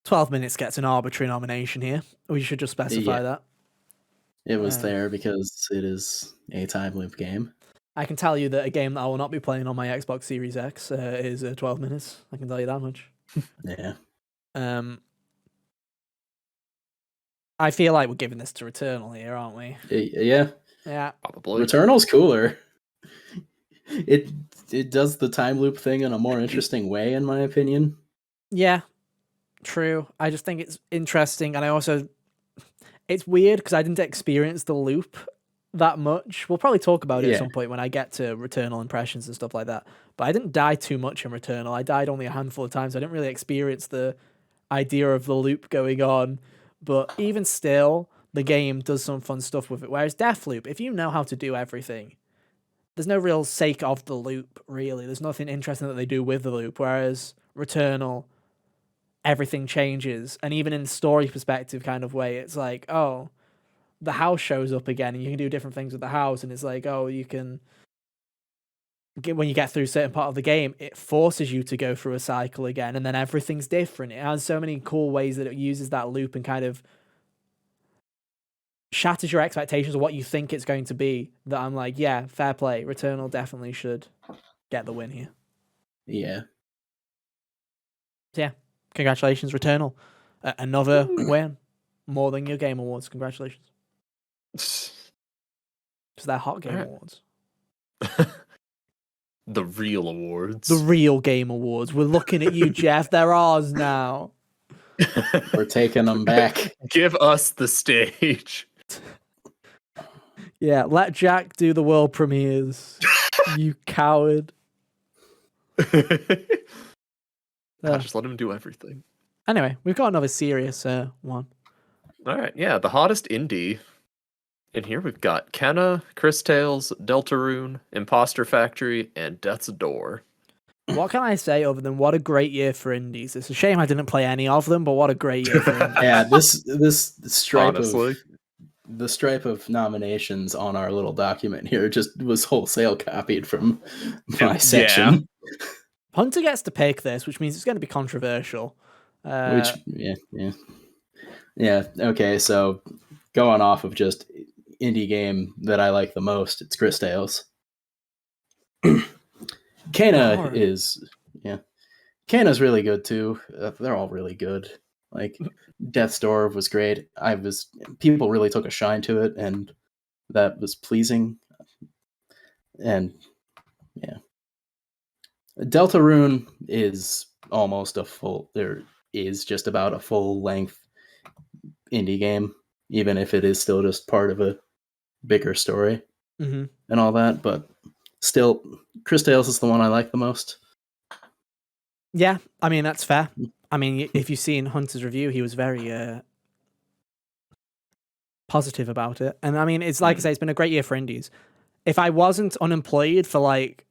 12 Minutes gets an arbitrary nomination here. We should just specify that. It was there because it is a time loop game. I can tell you that a game that I will not be playing on my Xbox Series X is 12 Minutes. I can tell you that much. Yeah. I feel like we're giving this to Returnal here, aren't we? Yeah. Yeah. Probably. Returnal's cooler. It does the time loop thing in a more interesting way, in my opinion. Yeah. True. I just think it's interesting, and it's weird because I didn't experience the loop that much. We'll probably talk about it at some point when I get to Returnal impressions and stuff like that. But I didn't die too much in Returnal. I died only a handful of times. I didn't really experience the idea of the loop going on. But even still, the game does some fun stuff with it. Whereas Deathloop, if you know how to do everything, there's no real sake of the loop, really. There's nothing interesting that they do with the loop. Whereas Returnal, everything changes. And even in the story perspective kind of way, it's like, oh, the house shows up again and you can do different things with the house. And it's like, oh, you can... When you get through a certain part of the game, it forces you to go through a cycle again, and then everything's different. It has so many cool ways that it uses that loop and kind of shatters your expectations of what you think it's going to be, that I'm like, yeah, fair play. Returnal definitely should get the win here. Yeah. So yeah, congratulations, Returnal. Another win. More than your Game Awards. Congratulations. Because they're hot Game Awards. The real awards. The real Game Awards. We're looking at you, Jeff. They're ours now. We're taking them back. Give us the stage. Yeah, let Jack do the world premieres. You coward. Just let him do everything. Anyway, we've got another serious one. All right, yeah, the hottest indie. In here we've got Kenna, Chris Tales, Deltarune, Imposter Factory, and Death's Door. What can I say other than what a great year for indies? It's a shame I didn't play any of them, but what a great year for indies. Yeah, this stripe Honestly. the stripe of nominations on our little document here just was wholesale copied from my section. Hunter gets to pick this, which means it's going to be controversial. Yeah. Okay, so going off of just indie game that I like the most, it's Chris Tales. Kana's really good too. They're all really good. Like Death's Door was great. People really took a shine to it, and that was pleasing. And yeah, Deltarune is almost a full. There is just about a full length indie game, even if it is still just part of a bigger story and all that. But still, Chris Tales is the one I like the most. Yeah, I mean that's fair. I mean, if you've seen Hunter's review, he was very positive about it. And I mean, it's like I say, it's been a great year for indies. If I wasn't unemployed for like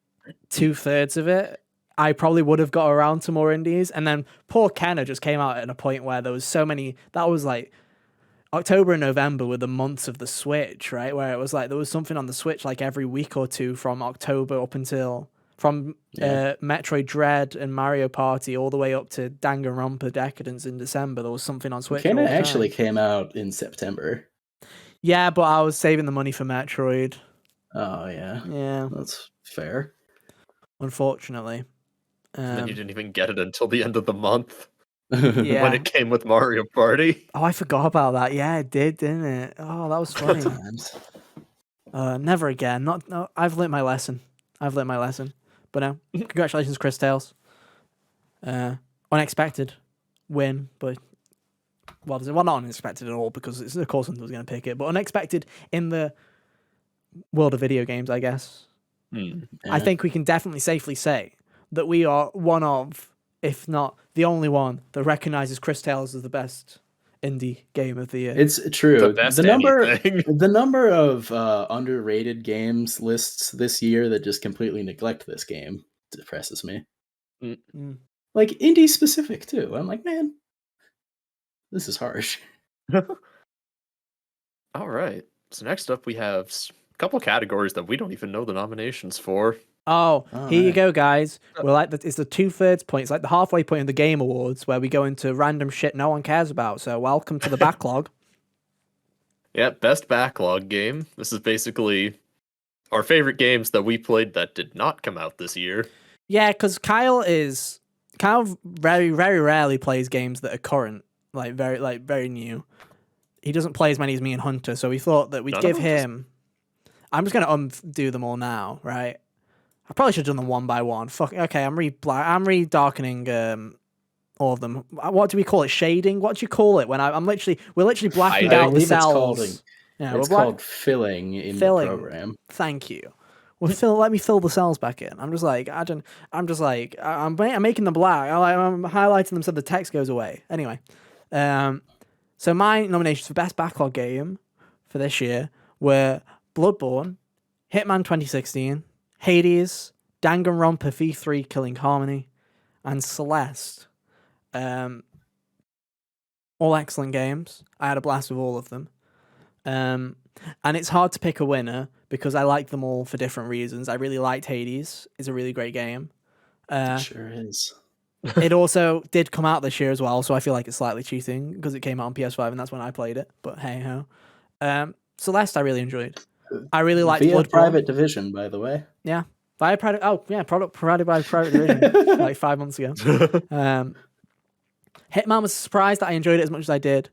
2/3 of it, I probably would have got around to more indies. And then poor Kenna just came out at a point where there was so many. That was like October and November were the months of the Switch, right? Where it was like there was something on the Switch like every week or two from October up until Metroid Dread and Mario Party all the way up to Danganronpa Decadence in December. There was something on Switch. Kenna actually came out in September. Yeah, but I was saving the money for Metroid. Oh yeah, Yeah, that's fair. Unfortunately, and then you didn't even get it until the end of the month. Yeah. When it came with Mario Party. Oh, I forgot about that. Yeah, it did, didn't it? Oh, that was funny. Never again. No, I've learnt my lesson. But no, congratulations, Chris Tales. Unexpected win, but well, not unexpected at all because it's of course Hunter was going to pick it, but unexpected in the world of video games, I guess. Yeah. I think we can definitely safely say that we are one of, if not the only one, that recognizes Chris Tales as the best indie game of the year. It's true. The number of underrated games lists this year that just completely neglect this game depresses me. Like indie specific too. I'm like, man, this is harsh. All right. So next up we have a couple categories that we don't even know the nominations for. Here you go, guys. We're like it's the 2/3 point. It's like the halfway point of the Game Awards where we go into random shit no one cares about. So welcome to the backlog. Yeah, best backlog game. This is basically our favorite games that we played that did not come out this year. Yeah, because Kyle very, very rarely plays games that are current, very new. He doesn't play as many as me and Hunter, so we thought that we'd give him. I'm just gonna undo them all now, right? I probably should have done them one by one. Okay, I'm redarkening all of them. What do we call it? Shading? What do you call it when we're literally blacking out the cells? It's called filling in the program. Thank you. Well, let me fill the cells back in. I'm making them black. I'm highlighting them so the text goes away. Anyway, so my nominations for best backlog game for this year were Bloodborne, Hitman 2016, Hades, Danganronpa V3 Killing Harmony, and Celeste. All excellent games. I had a blast with all of them. And it's hard to pick a winner because I like them all for different reasons. I really liked Hades. It's a really great game. Sure is. It also did come out this year as well, so I feel like it's slightly cheating because it came out on PS5 and that's when I played it. But hey ho. Celeste I really enjoyed. I really liked Bloodborne. Private Division, by the way. Yeah. Product provided by Private Division like 5 months ago. Hitman was surprised that I enjoyed it as much as I did.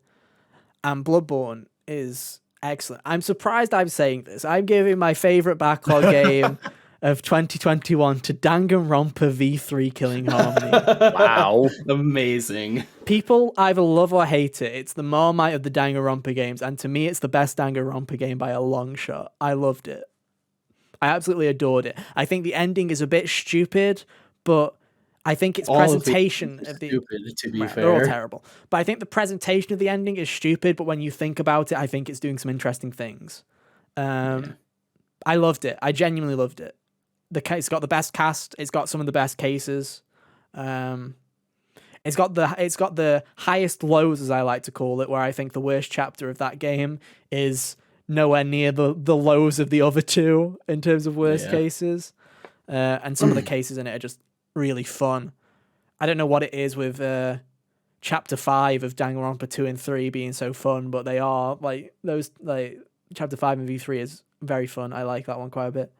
And Bloodborne is excellent. I'm surprised I'm saying this. I'm giving my favorite backlog game of 2021 to Danganronpa V3 Killing Harmony. Wow. Amazing. People either love or hate it. It's the Marmite of the Danganronpa games, and to me it's the best Danganronpa game by a long shot. I loved it. I absolutely adored it. I think the ending is a bit stupid, but I think its presentation of the stupid, to be fair. They're all terrible. But I think the presentation of the ending is stupid, but when you think about it, I think it's doing some interesting things. I loved it. I genuinely loved it. It's got the best cast. It's got some of the best cases. It's got the highest lows, as I like to call it, where I think the worst chapter of that game is nowhere near the lows of the other two in terms of worst cases. And some of the cases in it are just really fun. I don't know what it is with chapter 5 of Danganronpa 2 and 3 being so fun, but they are chapter 5 and V3 is very fun. I like that one quite a bit.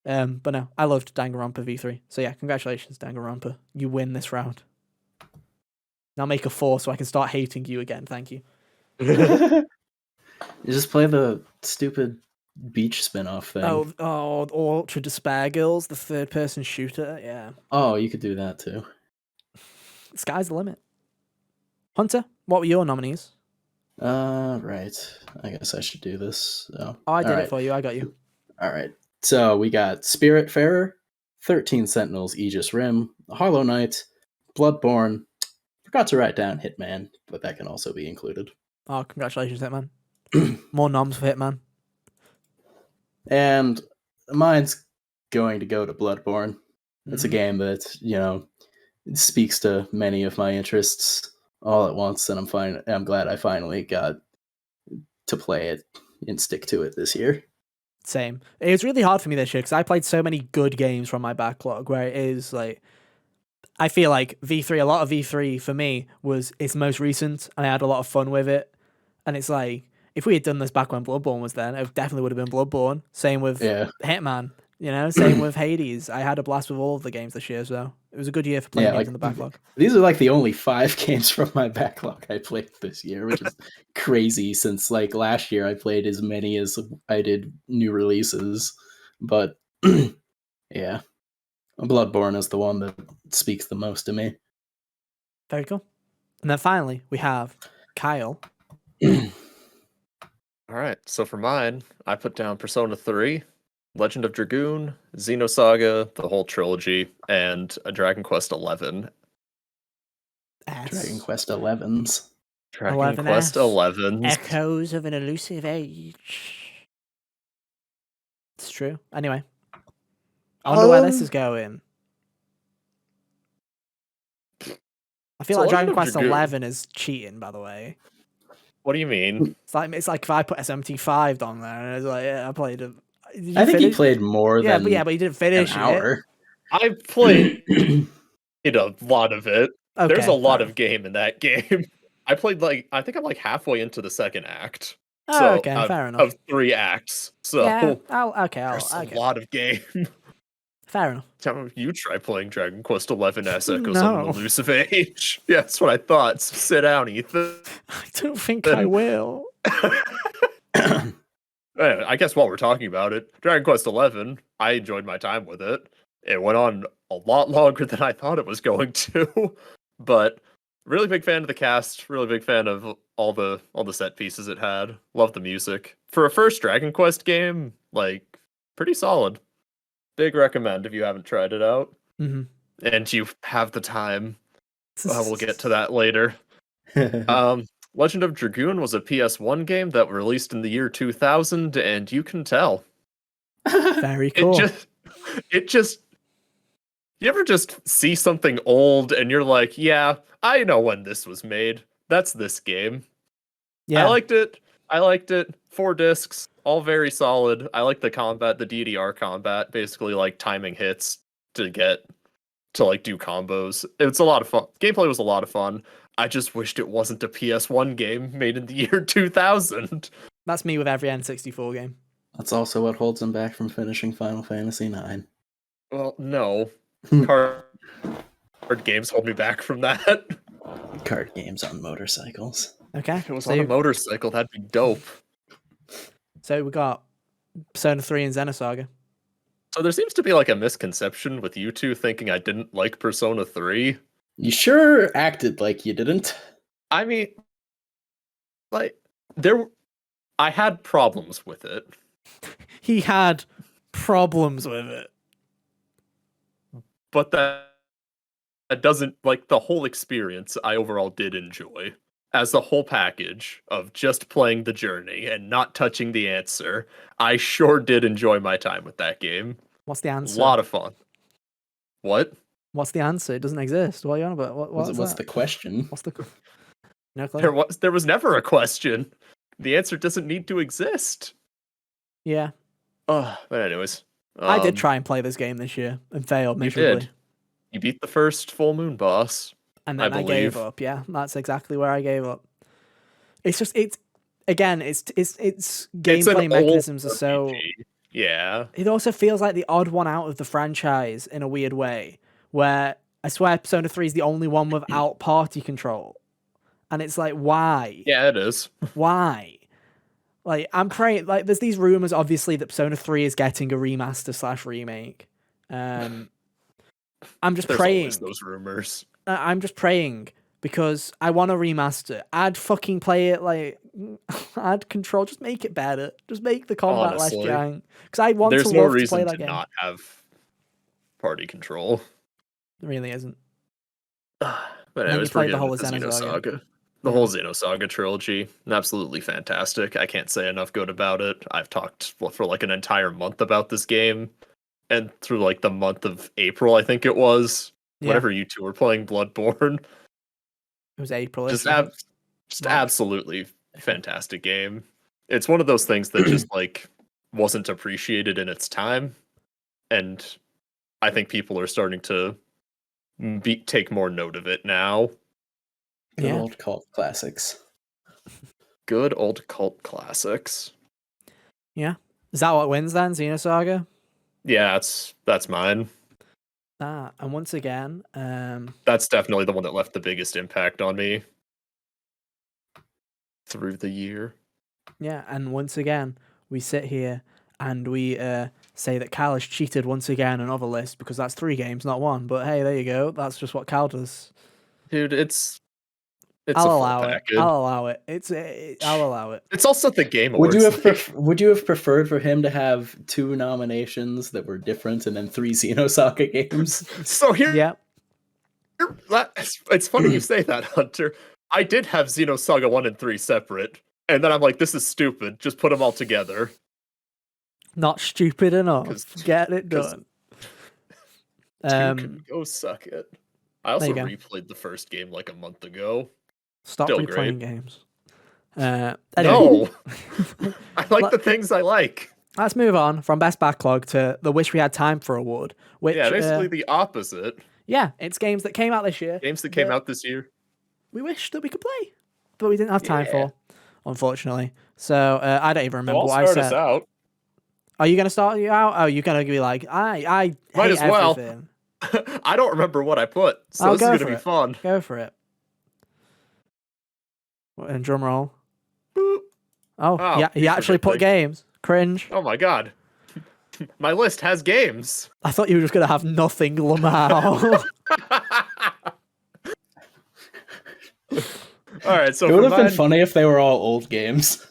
But no, I loved Danganronpa V3. So yeah, congratulations, Danganronpa. You win this round. Now make a 4 so I can start hating you again. Thank you. You just play the stupid beach spin-off thing. Oh, Ultra Despair Girls, the third-person shooter. Yeah, Oh, you could do that too. sky's the limit. Hunter, what were your nominees? Right. I guess I should do this. So, Oh, I did all it right. for you. I got you. All right. So we got Spiritfarer, 13 Sentinels, Aegis Rim, Hollow Knight, Bloodborne. Forgot to write down Hitman, but that can also be included. Oh, congratulations, Hitman. More noms for Hitman. And mine's going to go to Bloodborne. It's a Mhm. game that, speaks to many of my interests all at once, and I'm glad I finally got to play it and stick to it this year. Same. It was really hard for me this year because I played so many good games from my backlog where it is like, I feel like V3, a lot of V3 for me was its most recent and I had a lot of fun with it. And it's like, if we had done this back when Bloodborne was then, it definitely would have been Bloodborne. Same with Hitman, same with Hades. I had a blast with all of the games this year, so it was a good year for playing games in the backlog. These are like the only 5 games from my backlog I played this year, which is crazy since like last year I played as many as I did new releases. But yeah, Bloodborne is the one that speaks the most to me. Very cool. And then finally, we have Kyle. All right, so for mine, I put down Persona 3, Legend of Dragoon, Xenosaga, the whole trilogy, and a Dragon Quest 11. Dragon Quest 11s. Dragon Quest 11s. Echoes of an Elusive Age. It's true. Anyway, I wonder where this is going. I feel like Dragon Quest 11 is cheating, by the way. What do you mean? It's like if I put SMT5 on there and it's like, yeah, I played it. I think he played more than but he didn't finish an hour. I played a lot of it. Okay, there's a lot of game in that game. I think I'm like halfway into the second act. Oh, so okay, fair enough. Of 3 acts. So yeah, there's a lot of game. Fair enough. You try playing Dragon Quest 11 S Echoes No. of an Elusive Age. Yeah, that's what I thought. So sit down, Ethan. I don't think I will. I guess while we're talking about it, Dragon Quest 11, I enjoyed my time with it. It went on a lot longer than I thought it was going to, but really big fan of the cast. Really big fan of all the set pieces it had. Love the music for a first Dragon Quest game. Like pretty solid. Big recommend if you haven't tried it out, and you have the time. We'll get to that later. Legend of Dragoon was a PS1 game that released in the year 2000, and you can tell. Very cool. It just. You ever just see something old and you're like, yeah, I know when this was made. That's this game. Yeah. I liked it. 4 discs, all very solid. I like the combat, the DDR combat, basically like timing hits to like do combos. It's a lot of fun. Gameplay was a lot of fun. I just wished it wasn't a PS1 game made in the year 2000. That's me with every N64 game. That's also what holds him back from finishing Final Fantasy IX. Well, no. Card games hold me back from that. Card games on motorcycles. Okay. If it was on a motorcycle, that'd be dope. So we got Persona 3 and Xenosaga. So there seems to be like a misconception with you two thinking I didn't like Persona 3. You sure acted like you didn't. I mean, like, I had problems with it. He had problems with it. But that doesn't, like, the whole experience I overall did enjoy. As the whole package of just playing the journey and not touching the answer, I sure did enjoy my time with that game. What's the answer? A lot of fun. What? What's the answer? It doesn't exist. What are you on about? What's the question? What's the no clue. There was never a question. The answer doesn't need to exist. Yeah. But anyways. I did try and play this game this year and failed miserably. You did. You beat the first full moon boss. And then I gave up. Yeah, that's exactly where I gave up. It's just gameplay mechanisms are so. Yeah. It also feels like the odd one out of the franchise in a weird way, where I swear Persona 3 is the only one without party control, and it's like, why? Yeah, it is. Why? Like, I'm praying. Like, there's these rumors, obviously, that Persona 3 is getting a remaster / remake. I'm just There's praying. always those rumors. I'm just praying because I want to remaster. I'd fucking play it like, add control. Just make it better. Just make the combat less Honestly, jank. Because I want to there's no love to play reason that to game. not have party control. It really isn't. But Then you anyways, play we're the getting whole into Xenosaga. Xenosaga. The whole Xenosaga trilogy, absolutely fantastic. I can't say enough good about it. I've talked for like an entire month about this game, and through like the month of April, I think it was, Yeah. whenever you two were playing Bloodborne. It was April. Just March. absolutely fantastic game. It's one of those things that just like wasn't appreciated in its time, and I think people are starting to take more note of it now. Good old cult classics. Good old cult classics. Yeah. Is that what wins then? Xenosaga? Yeah, that's mine. And once again, That's definitely the one that left the biggest impact on me through the year. Yeah, and once again, we sit here and we say that Cal has cheated once again on other lists because that's 3 games, not 1. But hey, there you go. That's just what Cal does. Dude, it's I'll allow it. I'll allow it. I'll allow it. It's also the Game Would Awards. would you have preferred for him to have 2 nominations that were different and then 3 Xenosaga games? So here, Yeah. It's funny you say that, Hunter. I did have Xenosaga 1 and 3 separate, and then I'm like, this is stupid. Just put them all together. Not stupid enough. Get it done. 2 can go suck it. I also There replayed the first game like a month ago. Stop Still replaying great. games. No, Anyway, I like the things I like. let's move on from Best Backlog to the Wish We Had Time For award. Which, Yeah, basically the opposite. yeah, it's games that came out this year. Games that came out this year. We wish that we could play, but we didn't have time Yeah. for, unfortunately. So I don't even remember I'll what I start us said. out. Are you going to start you out? Oh, you're going to be like, I Might hate as well. everything. I don't remember what I put, so this is going to be fun. Go for it. And drum roll. Boop. Oh, yeah, he actually put games. Cringe. Oh my god. My list has games. I thought you were just going to have nothing, Lamau. All right, so It would have been funny if they were all old games.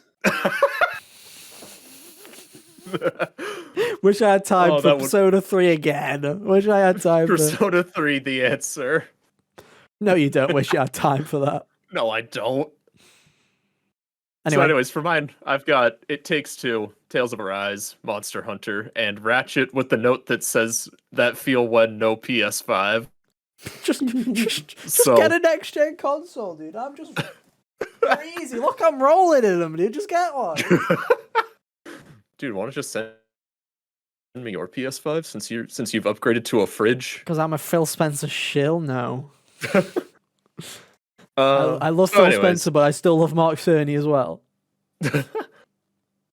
Wish I had time for Persona 3 again. Wish I had time for Persona 3, the answer. No, you don't wish you had time for that. No, I don't. Anyway. So anyways, for mine, I've got It Takes Two, Tales of Arise, Monster Hunter, and Ratchet with the note that says that feel when no PS5. Just get a next gen console, dude. I'm just crazy. Look, I'm rolling in them, dude. Just get one. Dude, want to just send me your PS5 since you've upgraded to a fridge? Because I'm a Phil Spencer shill? No. I love so Phil anyways. Spencer, but I still love Mark Cerny as well.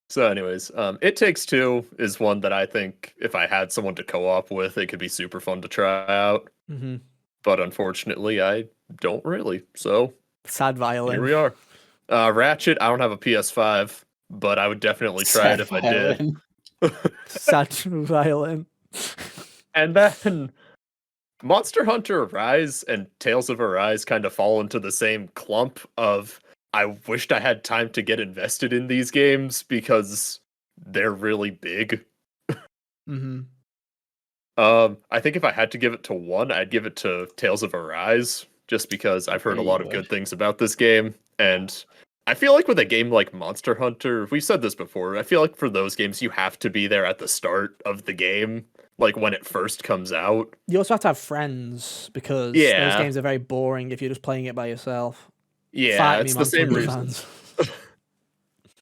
So anyways, It Takes Two is one that I think if I had someone to co-op with, it could be super fun to try out. Mm-hmm. But unfortunately, I don't really. So sad violin. Here we are. Ratchet, I don't have a PS5, but I would definitely try it if I did. Sad violin. And then Monster Hunter Rise and Tales of Arise kind of fall into the same clump of I wished I had time to get invested in these games because they're really big. Mm-hmm. I think if I had to give it to one, I'd give it to Tales of Arise, just because I've heard a lot of good things about this game. And I feel like with a game like Monster Hunter, we've said this before, I feel like for those games, you have to be there at the start of the game, like when it first comes out. You also have to have friends, because those games are very boring if you're just playing it by yourself. Yeah, it's the same reason. It's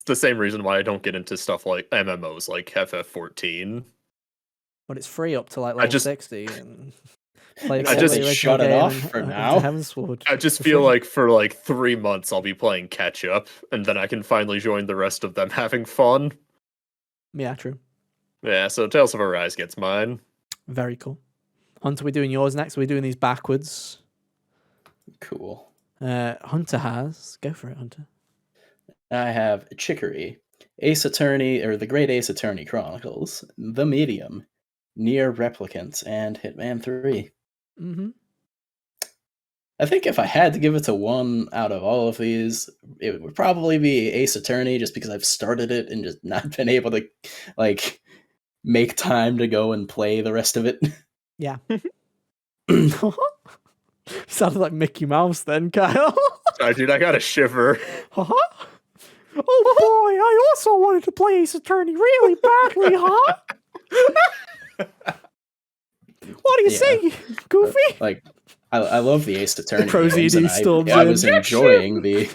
the same reason why I don't get into stuff like MMOs like FF14. But it's free up to like level 60. And I just shut it off for now. I just feel like for like 3 months I'll be playing catch up, and then I can finally join the rest of them having fun. Yeah, true. Yeah, so Tales of Arise gets mine. Very cool. Hunter, we're doing yours next. We're doing these backwards. Cool. Hunter has. Go for it, Hunter. I have Chicory, Ace Attorney, or The Great Ace Attorney Chronicles, The Medium, Nier Replicant, and Hitman 3. Mm-hmm. I think if I had to give it to one out of all of these, it would probably be Ace Attorney, just because I've started it and just not been able to, like, make time to go and play the rest of it. Yeah. Sounded like Mickey Mouse then, Kyle. Sorry, dude, I got a shiver. Oh boy, I also wanted to play Ace Attorney really badly, huh? What do you say, Goofy? Like, I love the Ace Attorney Proceed games, and storms I in. was enjoying the...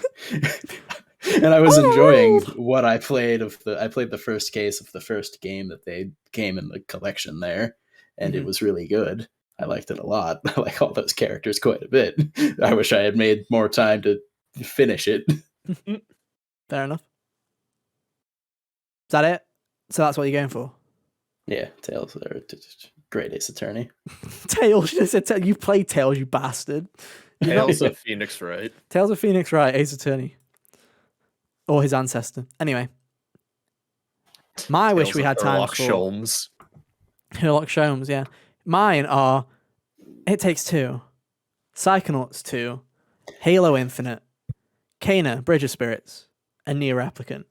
and I was enjoying what I played I played the first case of the first game that they came in the collection there, and it was really good. I liked it a lot. I like all those characters quite a bit. I wish I had made more time to finish it. Fair enough. Is that it? So that's what you're going for? Yeah, Tails, or Great Ace Attorney. Tails, you said you played Tails, you bastard. Tales of Phoenix Wright. Tales of Phoenix Wright, Ace Attorney. Or his ancestor. Anyway. My Tales wish we of had time Sherlock for... Sholmes. Sherlock Sholmes, yeah. Mine are It Takes Two, Psychonauts 2, Halo Infinite, Kena, Bridge of Spirits, and Nier Replicant.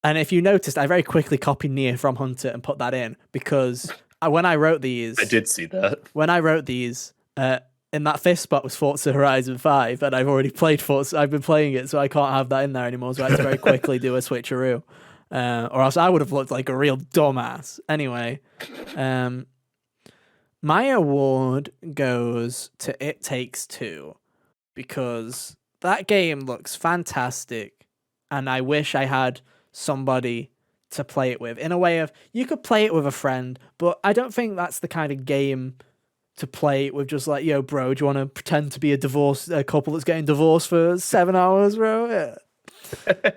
And if you noticed, I very quickly copied Nier from Hunter and put that in because when I wrote these... I did see that. When I wrote these, in that fifth spot was Forza Horizon 5, and I've already played Forza. I've been playing it, so I can't have that in there anymore, so I had to very quickly do a switcheroo. Or else I would have looked like a real dumbass. Anyway, my award goes to It Takes Two because that game looks fantastic, and I wish I had somebody to play it with. In a way of, you could play it with a friend, but I don't think that's the kind of game to play with just like, yo, bro, do you want to pretend to be a couple that's getting divorced for 7 hours, bro? Yeah.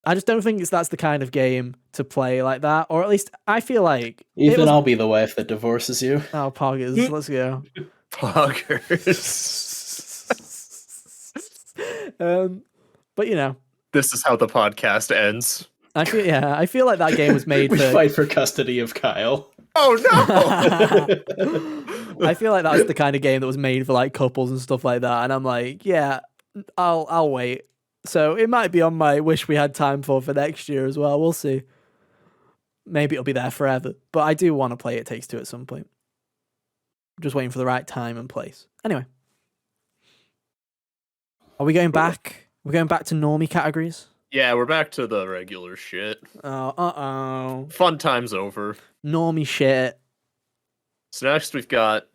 I just don't think that's the kind of game to play like that, or at least I feel like... Ethan, I'll be the wife that divorces you. Oh, poggers, let's go. Poggers. But you know, This is how the podcast ends. I feel like that game was made We for... fight for custody of Kyle. Oh no! I feel like that's the kind of game that was made for like couples and stuff like that, and I'm like, yeah, I'll wait. So it might be on my wish we had time for next year as well. We'll see. Maybe it'll be there forever, but I do want to play It Takes Two at some point. Just waiting for the right time and place. Anyway, are we going back? We're going back to normie categories. Yeah, we're back to the regular shit. Oh, Fun time's over. normie shit. So next we've got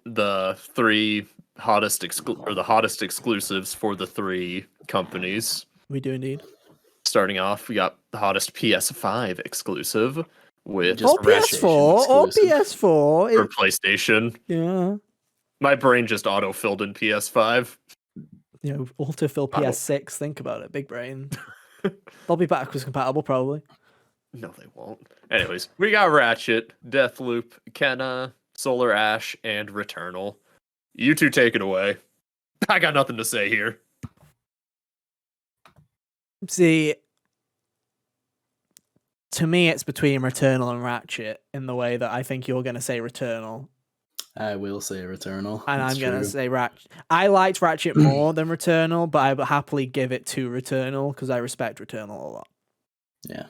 the three hottest exclusives for the three companies. We do indeed. Starting off, we got the hottest PS5 exclusive with Just Or PS4. exclusive. for It- PlayStation. yeah. My brain just auto-filled in PS5. You know, autofill PS6. Think about it. Big brain. They'll be backwards compatible, probably. No, they won't. Anyways, we got Ratchet, Deathloop, Kenna, Solar Ash, and Returnal. You two take it away. I got nothing to say here. See, to me, it's between Returnal and Ratchet in the way that I think you're going to say Returnal, I will say Returnal. and It's I'm going to true. say Ratchet. I liked Ratchet more than Returnal, but I would happily give it to Returnal because I respect Returnal a lot. Yeah.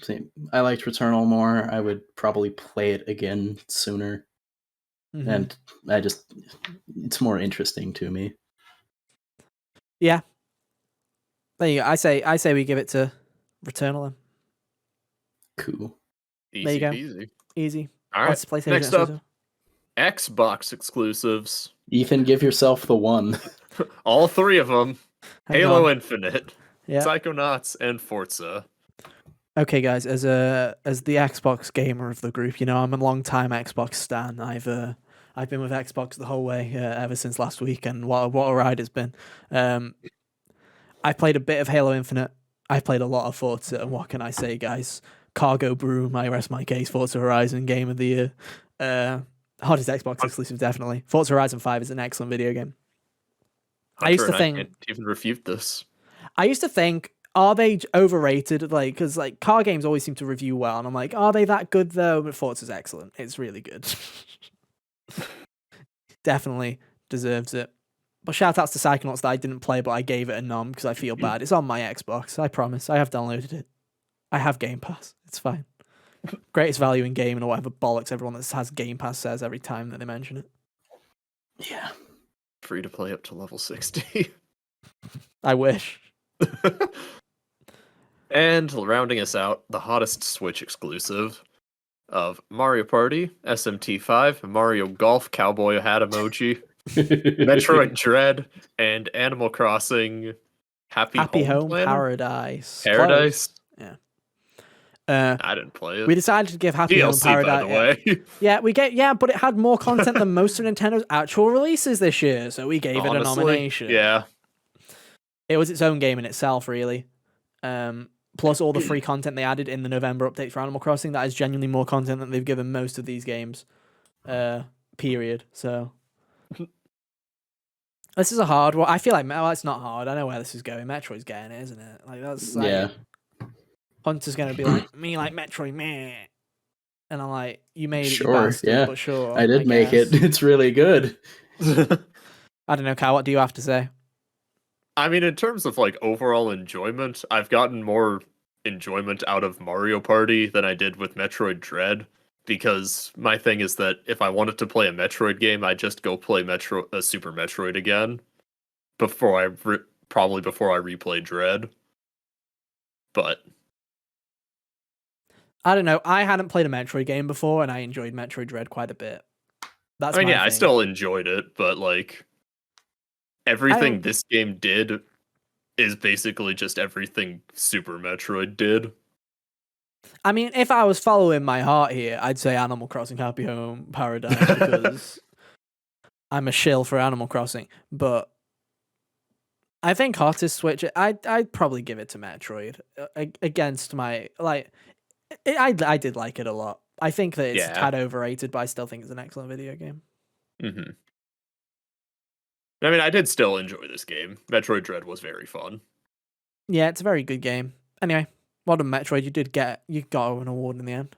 See, I liked Returnal more. I would probably play it again sooner. Mhm. And it's more interesting to me. Yeah. There you go. I say we give it to Returnal then. Cool. Easy There you go. peasy. Easy. All right. That's PlayStation Next up, exclusive. Xbox exclusives. Ethan, give yourself the one. All three of them. Hang Halo on. Infinite, Yeah. Psychonauts, and Forza. Okay, guys. As the Xbox gamer of the group, you know I'm a long time Xbox stan. I've been with Xbox the whole way ever since last week, and what a ride it's been. I played a bit of Halo Infinite. I played a lot of Forza, and what can I say, guys? Cargo Broom, I rest my case. Forza Horizon Game of the Year. Hottest Xbox exclusive, definitely. Forza Horizon 5 is an excellent video game. I used to Hunter and think- I can't even refute this. I used to think are they overrated? Like, because like car games always seem to review well, and I'm like, are they that good though? But Forza's excellent. It's really good. Definitely deserves it. But shout outs to Psychonauts that I didn't play, but I gave it a nom because I feel bad. It's on my Xbox. I promise. I have downloaded it. I have Game Pass. It's fine. Greatest value in gaming or whatever bollocks everyone that has Game Pass says every time that they mention it. Yeah. Free to play up to level 60. I wish. And rounding us out, the hottest Switch exclusive of Mario Party, SMT5, Mario Golf Cowboy hat emoji, Metroid Dread, and Animal Crossing Happy Home Planner? Paradise. Paradise? Close. Yeah. I didn't play it. We decided to give Happy Home DLC, Paradise. by the way. Yeah, but it had more content than most of Nintendo's actual releases this year, so we gave it a Honestly, nomination. Yeah. It was its own game in itself, really. Plus all the free content they added in the November update for Animal Crossing. That is genuinely more content than they've given most of these games. Period. So this is a hard one. I feel like it's not hard. I know where this is going. Metroid's getting it, isn't it? Like that's like, Yeah. Hunter's gonna be like me, like Metroid, meh. And I'm like, you made it, you Sure, bastard, yeah. but sure. I did make guess. it. It's really good. I don't know, Kyle. What do you have to say? I mean, in terms of like overall enjoyment, I've gotten more enjoyment out of Mario Party than I did with Metroid Dread. Because my thing is that if I wanted to play a Metroid game, I'd just go play Super Metroid again before I probably before I replay Dread. But I don't know. I hadn't played a Metroid game before, and I enjoyed Metroid Dread quite a bit. That's I mean, my yeah, thing. I still enjoyed it, but like everything this game did is basically just everything Super Metroid did. I mean, if I was following my heart here, I'd say Animal Crossing Happy Home Paradise because I'm a shill for Animal Crossing. But I think hottest Switch, I'd probably give it to Metroid against my like. I did like it a lot. I think that it's a tad overrated, but I still think it's an excellent video game. Mm-hmm. I mean, I did still enjoy this game. Metroid Dread was very fun. Yeah, it's a very good game. Anyway, well done, Metroid. You got an award in the end.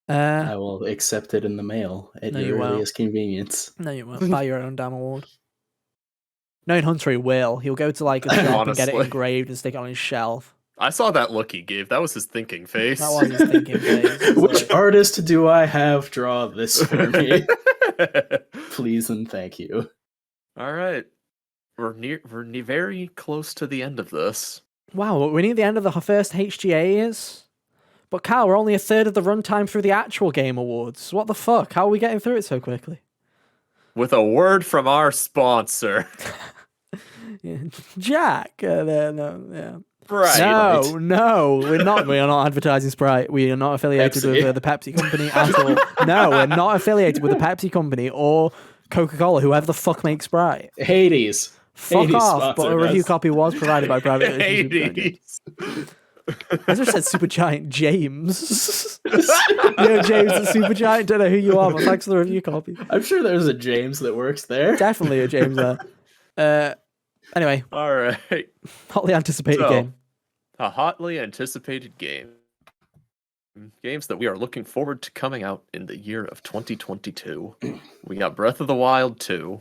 I will accept it in the mail at your earliest convenience. No, you won't. Buy your own damn award. Knowing Hunter, he will. He'll go to like a shop and get it engraved and stick it on his shelf. I saw that look he gave. That was his thinking face. That was his thinking face. Which artist do I have draw this for me? Please and thank you. All right. We're very close to the end of this. Wow, we're near the end of the first HGA is. But Kyle, we're only a third of the runtime through the actual game awards. What the fuck? How are we getting through it so quickly? With a word from our sponsor. Yeah. Jack. Yeah. Sprite. No, we're not. We are not advertising Sprite. We are not affiliated with the Pepsi company at all. No, we're not affiliated with the Pepsi company or Coca-Cola, whoever the fuck makes Sprite. Hades. Fuck Hades off. But a review copy was provided by Private Hades. I just said Supergiant James. Yo, James, the Supergiant. Don't know who you are, but thanks for the review copy. I'm sure there's a James that works there. Definitely a James there. Anyway. All right. Hotly anticipated game. A hotly anticipated game. Games that we are looking forward to coming out in the year of 2022. We got Breath of the Wild 2,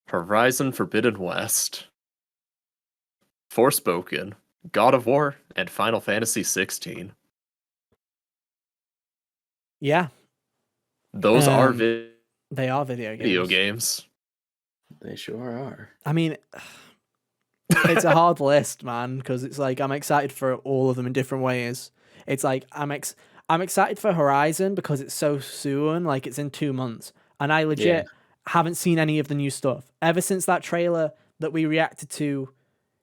Horizon Forbidden West, Forspoken, God of War, and Final Fantasy 16. Yeah. Those are they are video games. They sure are. I mean, it's a hard list, man, because it's like I'm excited for all of them in different ways. It's like I'm excited for Horizon because it's so soon, like it's in 2 months, and I legit haven't seen any of the new stuff ever since that trailer that we reacted to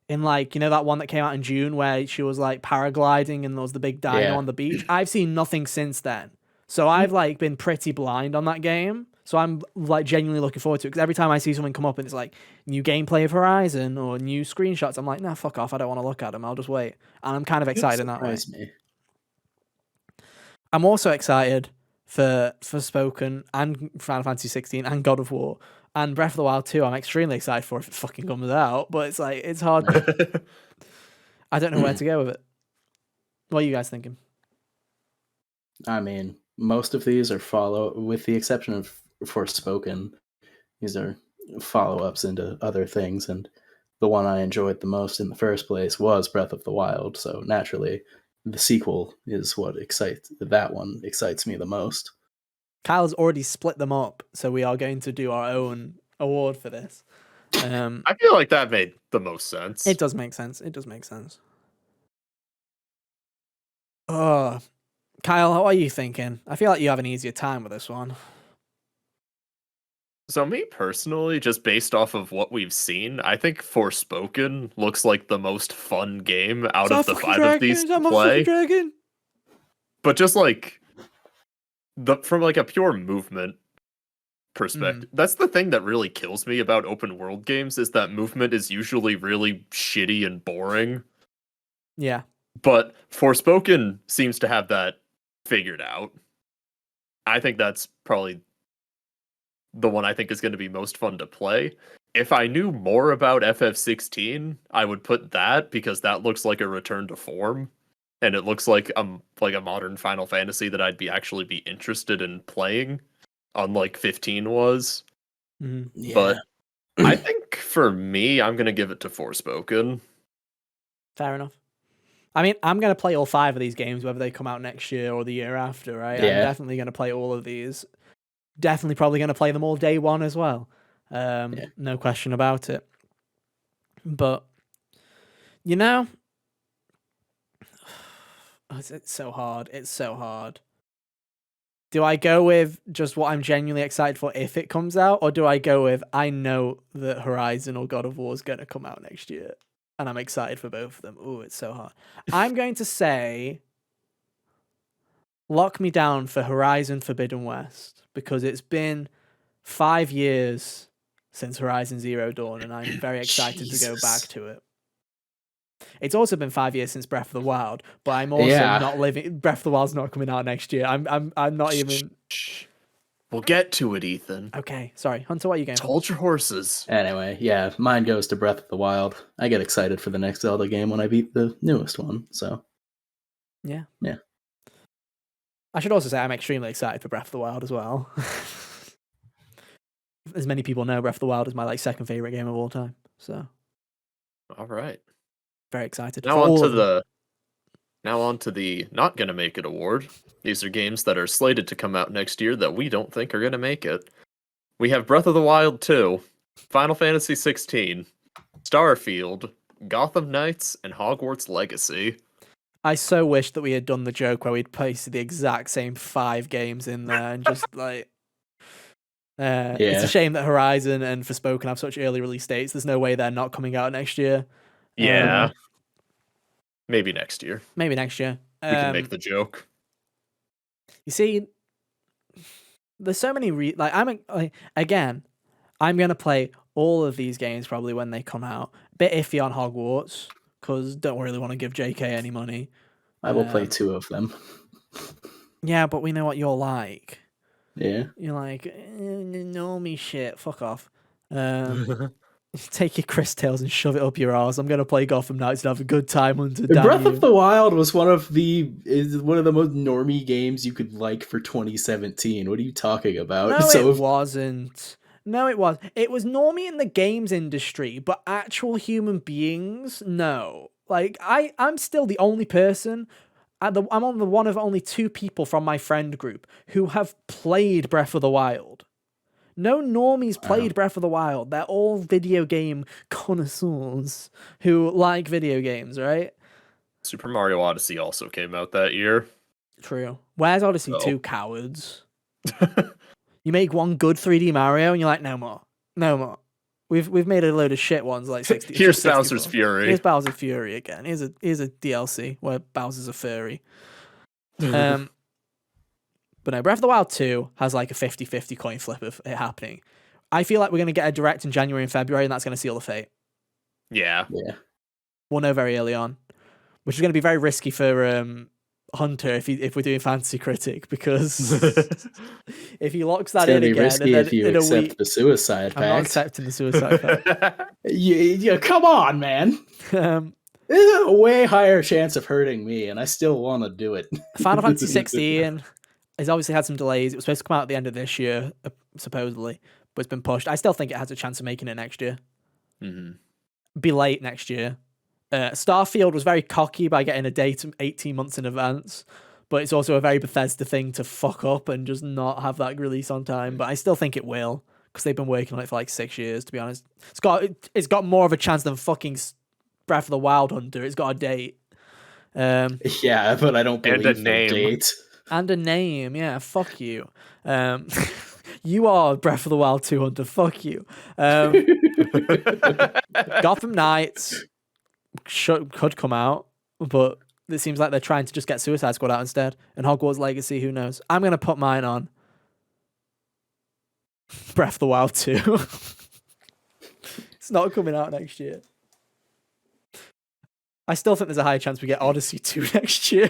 in like, you know, that one that came out in June where she was like paragliding and there was the big dino on the beach. I've seen nothing since then, so I've like been pretty blind on that game. So I'm like genuinely looking forward to it because every time I see something come up and it's like new gameplay of Horizon or new screenshots, I'm like, nah, fuck off. I don't want to look at them. I'll just wait. And I'm kind of excited in that way. Me. I'm also excited for Forspoken and Final Fantasy 16 and God of War. And Breath of the Wild 2, I'm extremely excited for if it fucking comes out, but it's like, it's hard. I don't know where to go with it. What are you guys thinking? I mean, most of these are with the exception of Forspoken, these are follow-ups into other things, and the one I enjoyed the most in the first place was Breath of the Wild, so naturally the sequel is what excites me the most. Kyle's already split them up, so we are going to do our own award for this. I feel like that made the most sense. It does make sense. It does make sense. Oh, Kyle, how are you thinking? I feel like you have an easier time with this one. So me personally, just based off of what we've seen, I think Forspoken looks like the most fun game out of the 5 of these to play. Dragon? But just like from like a pure movement perspective, that's the thing that really kills me about open world games is that movement is usually really shitty and boring. Yeah. But Forspoken seems to have that figured out. I think that's probably the one I think is going to be most fun to play. If I knew more about FF16, I would put that because that looks like a return to form, and it looks like a modern Final Fantasy that I'd actually be interested in playing, unlike 15 was. Mm-hmm. Yeah. But I think for me, I'm going to give it to Forspoken. Fair enough. I mean, I'm going to play all 5 of these games, whether they come out next year or the year after, right? Yeah. I'm definitely going to play all of these. Definitely probably going to play them all day one as well. No question about it. But, you know, it's so hard. It's so hard. Do I go with just what I'm genuinely excited for if it comes out? Or do I go with, I know that Horizon or God of War is going to come out next year, and I'm excited for both of them? Ooh, it's so hard. I'm going to say, lock me down for Horizon Forbidden West, because it's been 5 years since Horizon Zero Dawn, and I'm very excited to go back to it. It's also been 5 years since Breath of the Wild, but I'm also not living. Breath of the Wild's not coming out next year. I'm not even. We'll get to it, Ethan. Okay, sorry, Hunter. What are you going? Hold your horses. Anyway, yeah, mine goes to Breath of the Wild. I get excited for the next Zelda game when I beat the newest one. So, yeah. Yeah. I should also say I'm extremely excited for Breath of the Wild as well. As many people know, Breath of the Wild is my second favorite game of all time. So, all right. Very excited. Now on to the not gonna make it award. These are games that are slated to come out next year that we don't think are gonna make it. We have Breath of the Wild 2, Final Fantasy 16, Starfield, Gotham Knights, and Hogwarts Legacy. I so wish that we had done the joke where we'd pasted the exact same 5 games in there and just It's a shame that Horizon and Forspoken have such early release dates. There's no way they're not coming out next year. Yeah. Maybe next year. Maybe next year. We can make the joke. You see, there's so many I'm gonna play all of these games probably when they come out. Bit iffy on Hogwarts because don't really want to give JK any money. I will play 2 of them. Yeah, but we know what you're like. Yeah. You're like, normie shit, fuck off. Take your Chris Tales and shove it up your arse. I'm going to play Gotham Knights and have a good time until Breath of the Wild was one of the most normie games you could like for 2017. What are you talking about? No, it wasn't. No, it was. It was normie in the games industry, but actual human beings, no. I'm still the only person. I'm on the one of only 2 people from my friend group who have played Breath of the Wild. No normies played Breath of the Wild. They're all video game connoisseurs who like video games, right? Super Mario Odyssey also came out that year. True. Where's Odyssey 2, cowards? You make one good 3D Mario and you're like, no more. No more. We've made a load of shit ones like 60. Here's 64. Bowser's Fury. Here's Bowser's Fury again. Here's a DLC where Bowser's a furry. But no, Breath of the Wild 2 has like a 50-50 coin flip of it happening. I feel like we're going to get a direct in January and February, and that's going to seal the fate. Yeah. Yeah. We'll know very early on, which is going to be very risky for Hunter if we're doing Fantasy Critic, because if he locks that It's in gonna be again, risky and then if you in a accept week, the suicide I'm not pact. accepting the suicide pact. Yeah, come on, man. There's a way higher chance of hurting me, and I still want to do it. Final Fantasy 16 has obviously had some delays. It was supposed to come out at the end of this year, supposedly, but it's been pushed. I still think it has a chance of making it next year. Be late next year. Starfield was very cocky by getting a date 18 months in advance, but it's also a very Bethesda thing to fuck up and just not have that release on time. But I still think it will, because they've been working on it for like 6 years, to be honest. It's got more of a chance than fucking Breath of the Wild Hunter. It's got a date. Yeah, but I don't believe And a the name. date. And a name, yeah, fuck you. You are Breath of the Wild 2 Hunter, fuck you. Gotham Knights could come out, but it seems like they're trying to just get Suicide Squad out instead. And Hogwarts Legacy, who knows? I'm going to put mine on Breath of the Wild 2. It's not coming out next year. I still think there's a higher chance we get Odyssey 2 next year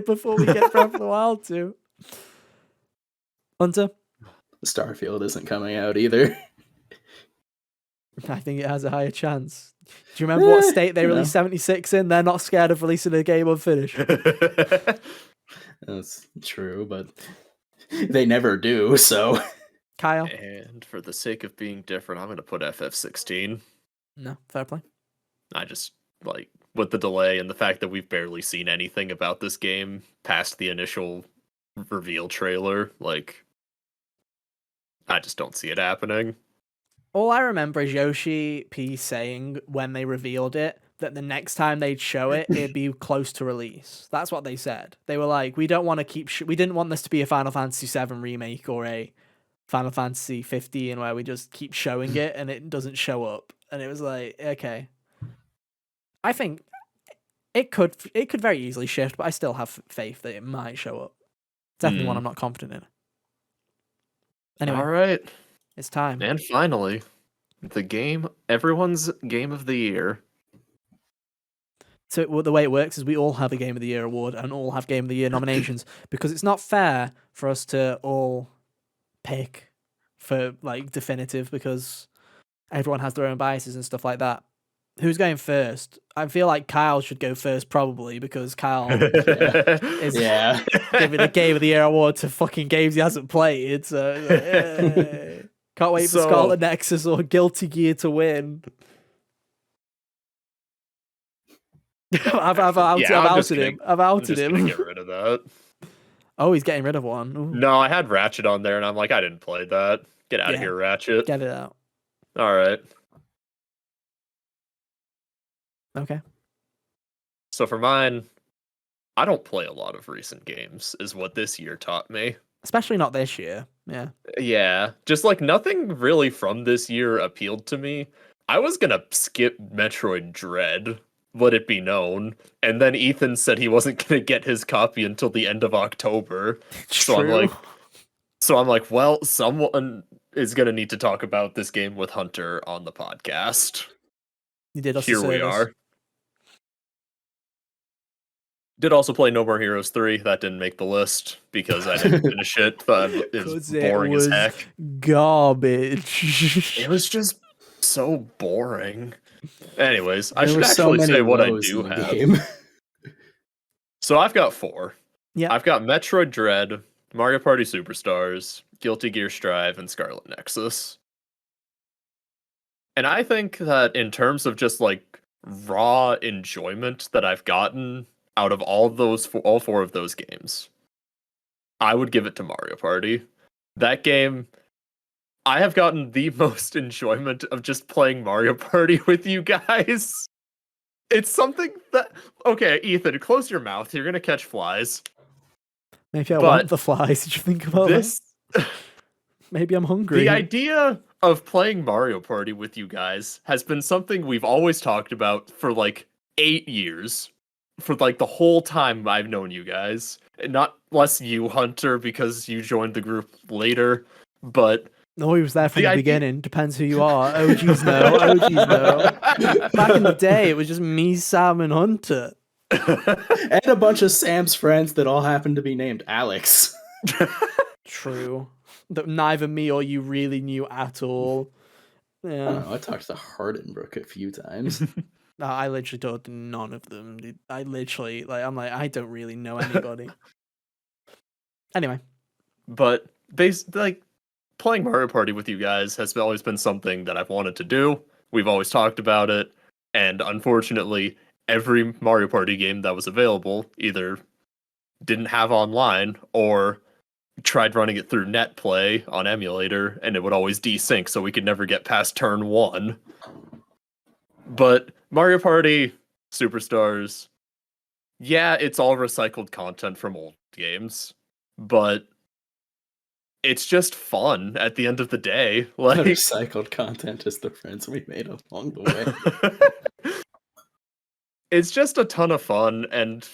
before we get Breath of the Wild 2. Hunter? Starfield isn't coming out either. I think it has a higher chance. Do you remember what state they released 76 in? They're not scared of releasing a game unfinished. That's true, but they never do, so... Kyle? And for the sake of being different, I'm going to put FF16. No, fair play. I just, like, with the delay and the fact that we've barely seen anything about this game past the initial reveal trailer, like, I just don't see it happening. All I remember is Yoshi P saying when they revealed it that the next time they'd show it, it'd be close to release. That's what they said. They were like, we don't want to keep... we didn't want this to be a Final Fantasy VII remake or a Final Fantasy 15 where we just keep showing it and it doesn't show up. And it was like, okay. I think it could very easily shift, but I still have faith that it might show up. Definitely one I'm not confident in. Anyway. All right. It's time. And finally, everyone's game of the year. So the way it works is we all have a Game of the Year award and all have Game of the Year nominations because it's not fair for us to all pick for like definitive because everyone has their own biases and stuff like that. Who's going first? I feel like Kyle should go first probably because Kyle is giving a Game of the Year award to fucking games he hasn't played. So can't wait for Scarlet Nexus or Guilty Gear to win. I've outed him. I'm just gonna get rid of that. Oh, he's getting rid of one. Ooh. No, I had Ratchet on there, and I'm like, I didn't play that. Get out of here, Ratchet. Get it out. All right. Okay. So for mine, I don't play a lot of recent games, is what this year taught me. Especially not this year. Yeah. Yeah. Just like nothing really from this year appealed to me. I was gonna skip Metroid Dread, let it be known. And then Ethan said he wasn't gonna get his copy until the end of October. So I'm like, well, someone is gonna need to talk about this game with Hunter on the podcast. You did us Here we are. Did also play No More Heroes 3. That didn't make the list because I didn't finish it. But it was boring as heck. Garbage. It was just so boring. Anyways, I should actually say what I do have. So I've got 4. Yeah. I've got Metroid Dread, Mario Party Superstars, Guilty Gear Strive, and Scarlet Nexus. And I think that in terms of just like raw enjoyment that I've gotten out of all 4 of those games, I would give it to Mario Party. That game, I have gotten the most enjoyment of just playing Mario Party with you guys. It's something that... Okay, Ethan, close your mouth. You're going to catch flies. Maybe I want the flies. Did you think about this? Maybe I'm hungry. The idea of playing Mario Party with you guys has been something we've always talked about for like 8 years. For like the whole time I've known you guys. And not less you, Hunter, because you joined the group later. But... No, he was there from the beginning. Depends who you are. OGs know. OGs know. Back in the day, it was just me, Sam, and Hunter. And a bunch of Sam's friends that all happen to be named Alex. True. That neither me or you really knew at all. I Yeah. don't know. I talked to Hardenbrook a few times. No, I literally told none of them. I literally, I'm like, I don't really know anybody. Anyway. But playing Mario Party with you guys has always been something that I've wanted to do. We've always talked about it, and unfortunately, every Mario Party game that was available either didn't have online or tried running it through net play on emulator, and it would always desync, so we could never get past turn 1. But Mario Party Superstars, yeah, it's all recycled content from old games, but it's just fun at the end of the day. Like, recycled content is the friends we made along the way. It's just a ton of fun, and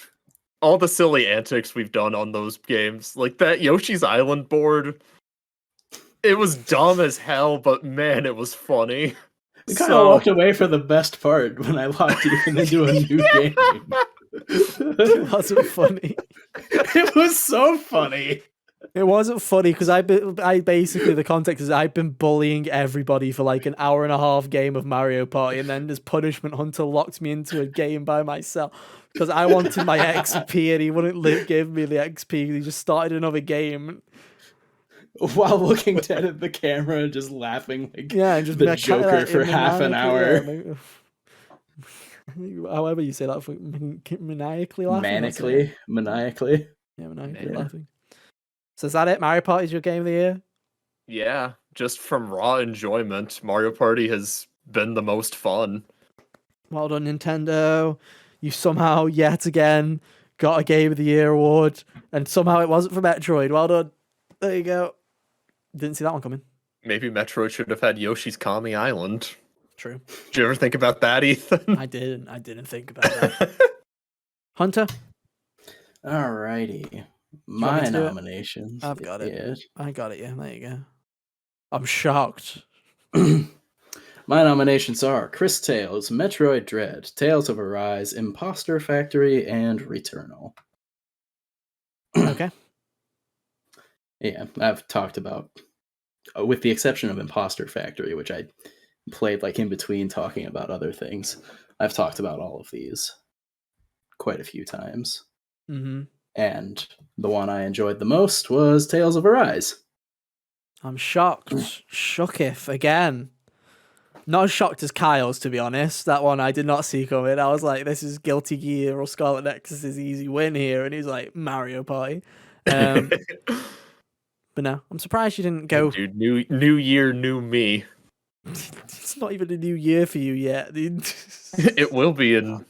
all the silly antics we've done on those games, like that Yoshi's Island board, it was dumb as hell, but man, it was funny. We kind of walked away for the best part when I locked you into a new game. It wasn't funny. It was so funny. It wasn't funny because I basically, the context is I've been bullying everybody for like an hour and a half game of Mario Party, and then this punishment hunter locked me into a game by myself because I wanted my XP and he wouldn't give me the XP. He just started another game while looking dead at the camera and just laughing like and just the Joker for half an hour. However you say that, for maniacally laughing. Maniacally. Yeah, maniacally laughing. So is that it? Mario Party is your game of the year? Yeah, just from raw enjoyment, Mario Party has been the most fun. Well done, Nintendo. You somehow, yet again, got a Game of the Year award, and somehow it wasn't for Metroid. Well done. There you go. Didn't see that one coming. Maybe Metroid should have had Yoshi's Kami Island. True. Did you ever think about that, Ethan? I didn't think about that. Hunter? Alrighty. My nominations. I've got it. Yeah. I got it, yeah. There you go. I'm shocked. My nominations are Chris Tales, Metroid Dread, Tales of Arise, Imposter Factory, and Returnal. Okay. Yeah, I've talked about, with the exception of Imposter Factory, which I played like in between talking about other things, I've talked about all of these quite a few times. Mm-hmm. And the one I enjoyed the most was Tales of Arise. I'm shocked. Shooketh again. Not as shocked as Kyle's, to be honest. That one I did not see coming. I was like, this is Guilty Gear or Scarlet Nexus's easy win here. And he's like, Mario Party. But no, I'm surprised you didn't go. Dude, new year, new me. It's not even a new year for you yet, dude. It will be in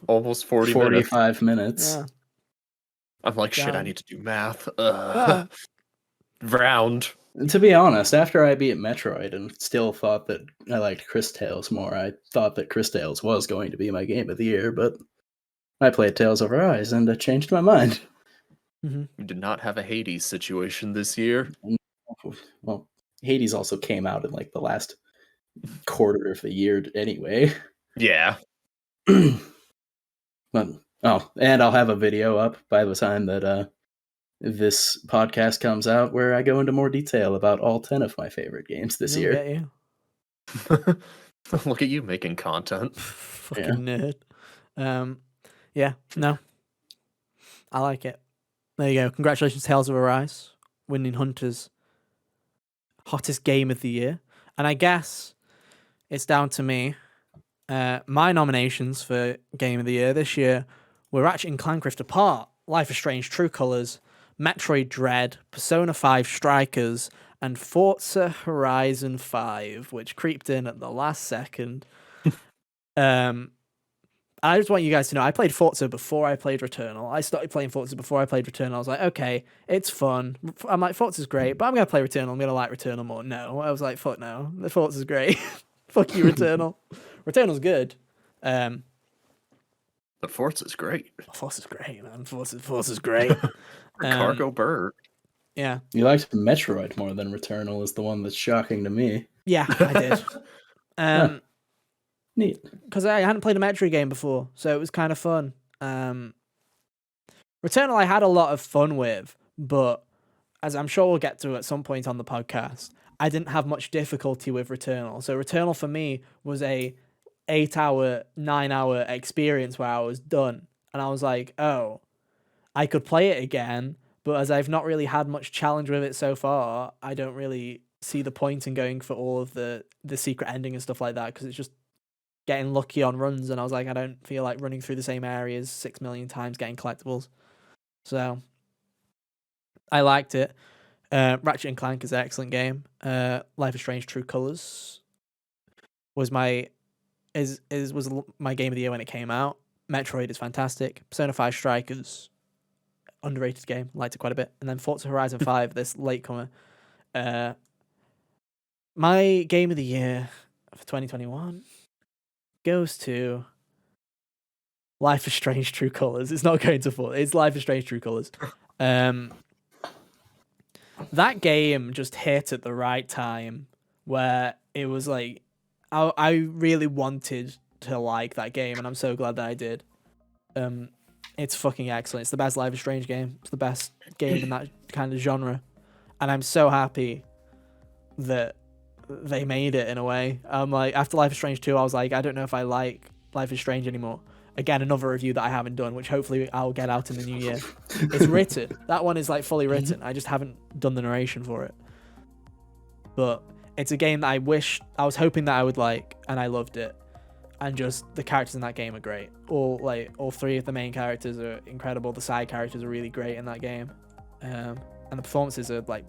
almost 45 minutes. Yeah. I'm like, shit, I need to do math. Round. To be honest, after I beat Metroid and still thought that I liked Chris Tales more, I thought that Chris Tales was going to be my game of the year, but I played Tales of Arise and I changed my mind. Mm-hmm. We did not have a Hades situation this year. Well, Hades also came out in like the last quarter of the year anyway. Yeah. But, and I'll have a video up by the time that this podcast comes out where I go into more detail about all 10 of my favorite games this year. Get you. Look at you making content. Fucking nerd. Yeah, no. I like it. There you go. Congratulations, Tales of Arise, winning Hunter's hottest game of the year. And I guess it's down to me. My nominations for Game of the Year this year were Ratchet and Clank Rift Apart, Life is Strange True Colors, Metroid Dread, Persona 5 Strikers, and Forza Horizon 5, which creeped in at the last second. I just want you guys to know, I played Forza before I played Returnal. I started playing Forza before I played Returnal. I was like, okay, it's fun. I'm like, Forza's great, but I'm going to play Returnal. I'm going to like Returnal more. No, I was like, fuck no. The Forza's great. Fuck you, Returnal. Returnal's good. But Forza's great. Forza's great, man. Forza's great. Cargo bird. Yeah. You liked Metroid more than Returnal is the one that's shocking to me. Yeah, I did. Neat. because I hadn't played a Metroid game before, so it was kind of fun. Returnal I had a lot of fun with, but as I'm sure we'll get to at some point on the podcast, I didn't have much difficulty with Returnal. So Returnal for me was a 8-hour, 9-hour experience where I was done. And I was like, oh, I could play it again, but as I've not really had much challenge with it so far, I don't really see the point in going for all of the secret ending and stuff like that, because it's just getting lucky on runs, and I was like, I don't feel like running through the same areas 6 million times getting collectibles. So I liked it. Ratchet and Clank is an excellent game. Life is Strange: True Colors was my game of the year when it came out. Metroid is fantastic. Persona 5 Strikers, underrated game, liked it quite a bit. And then Forza Horizon 5, this latecomer. My game of the year for 2021 goes to Life is Strange: True Colors. It's not going to Forza. It's Life is Strange: True Colors. That game just hit at the right time, where it was like, I really wanted to like that game, and I'm so glad that I did. It's fucking excellent. It's the best Life is Strange game. It's the best game in that kind of genre, and I'm so happy that they made it in a way. Like, after Life is Strange 2, I was like, I don't know if I like Life is Strange anymore. Again, another review that I haven't done, which hopefully I'll get out in the new year. It's written. That one is like fully written. I just haven't done the narration for it. But it's a game that I was hoping that I would like, and I loved it. And just the characters in that game are great. All three of the main characters are incredible. The side characters are really great in that game. And the performances are like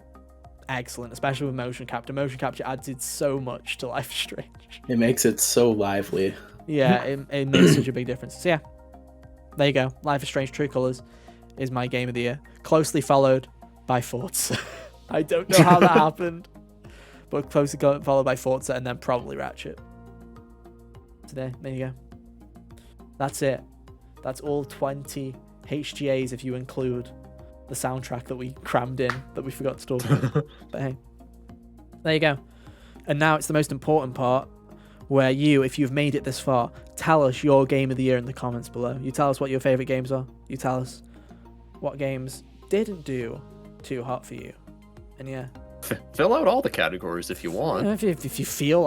excellent, especially with motion capture. Motion capture added so much to Life is Strange. It makes it so lively. Yeah, it makes such a big difference. So yeah, there you go. Life is Strange: True Colors is my game of the year, closely followed by Forza. I don't know how that happened, but closely followed by Forza, and then probably Ratchet. Today, there you go. That's it. That's all 20 HGAs if you include the soundtrack that we crammed in that we forgot to talk about. But hey, there you go. And now it's the most important part, where you, if you've made it this far, tell us your game of the year in the comments below. You tell us what your favourite games are. You tell us what games didn't do too hot for you. And yeah. Fill out all the categories if you want. If you feel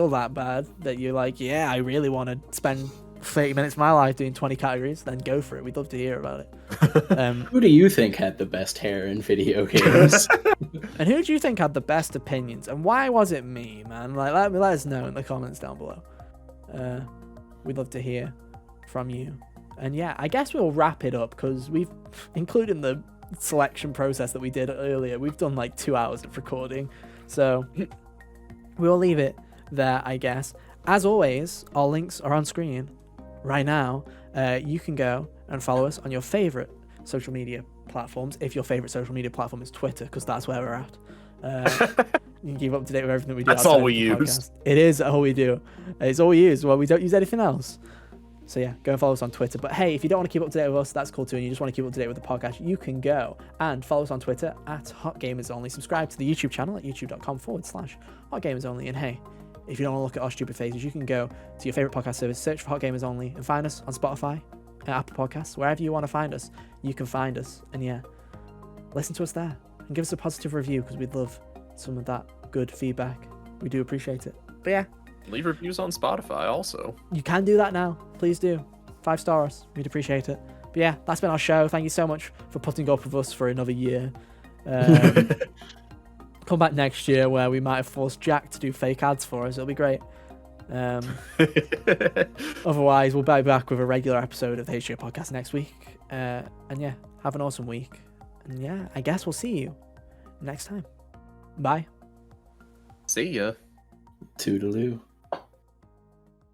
that bad, that you're like, yeah, I really want to spend 30 minutes of my life doing 20 categories, then go for it. We'd love to hear about it. Who do you think had the best hair in video games? And who do you think had the best opinions? And why was it me, man? Like, let us know in the comments down below. We'd love to hear from you. And yeah, I guess we'll wrap it up, because we've, including the selection process that we did earlier, we've done like 2 hours of recording. So we'll leave it there, I guess. As always, our links are on screen right now. You can go and follow us on your favorite social media platforms, if your favorite social media platform is Twitter, because that's where we're at. You can keep up to date with everything we do. That's all we use. Podcast. It is all we do. It's all we use. Well, we don't use anything else. So yeah, go and follow us on Twitter. But hey, if you don't want to keep up to date with us, that's cool too, and you just want to keep up to date with the podcast, you can go and follow us on Twitter at HotGamersOnly. Subscribe to the YouTube channel at youtube.com/HotGamersOnly. And hey, if you don't want to look at our stupid faces, you can go to your favorite podcast service, search for Hot Gamers Only, and find us on Spotify, Apple Podcasts, wherever you want to find us, you can find us. And yeah, listen to us there and give us a positive review, because we'd love some of that good feedback. We do appreciate it. But yeah, leave reviews on Spotify also. You can do that now. Please do. 5 stars. We'd appreciate it. But yeah, that's been our show. Thank you so much for putting up with us for another year. Come back next year, where we might have forced Jack to do fake ads for us. It'll be great. Otherwise, we'll be back with a regular episode of the HGO podcast next week. And yeah, have an awesome week. And yeah, I guess we'll see you next time. Bye. See ya. Toodaloo.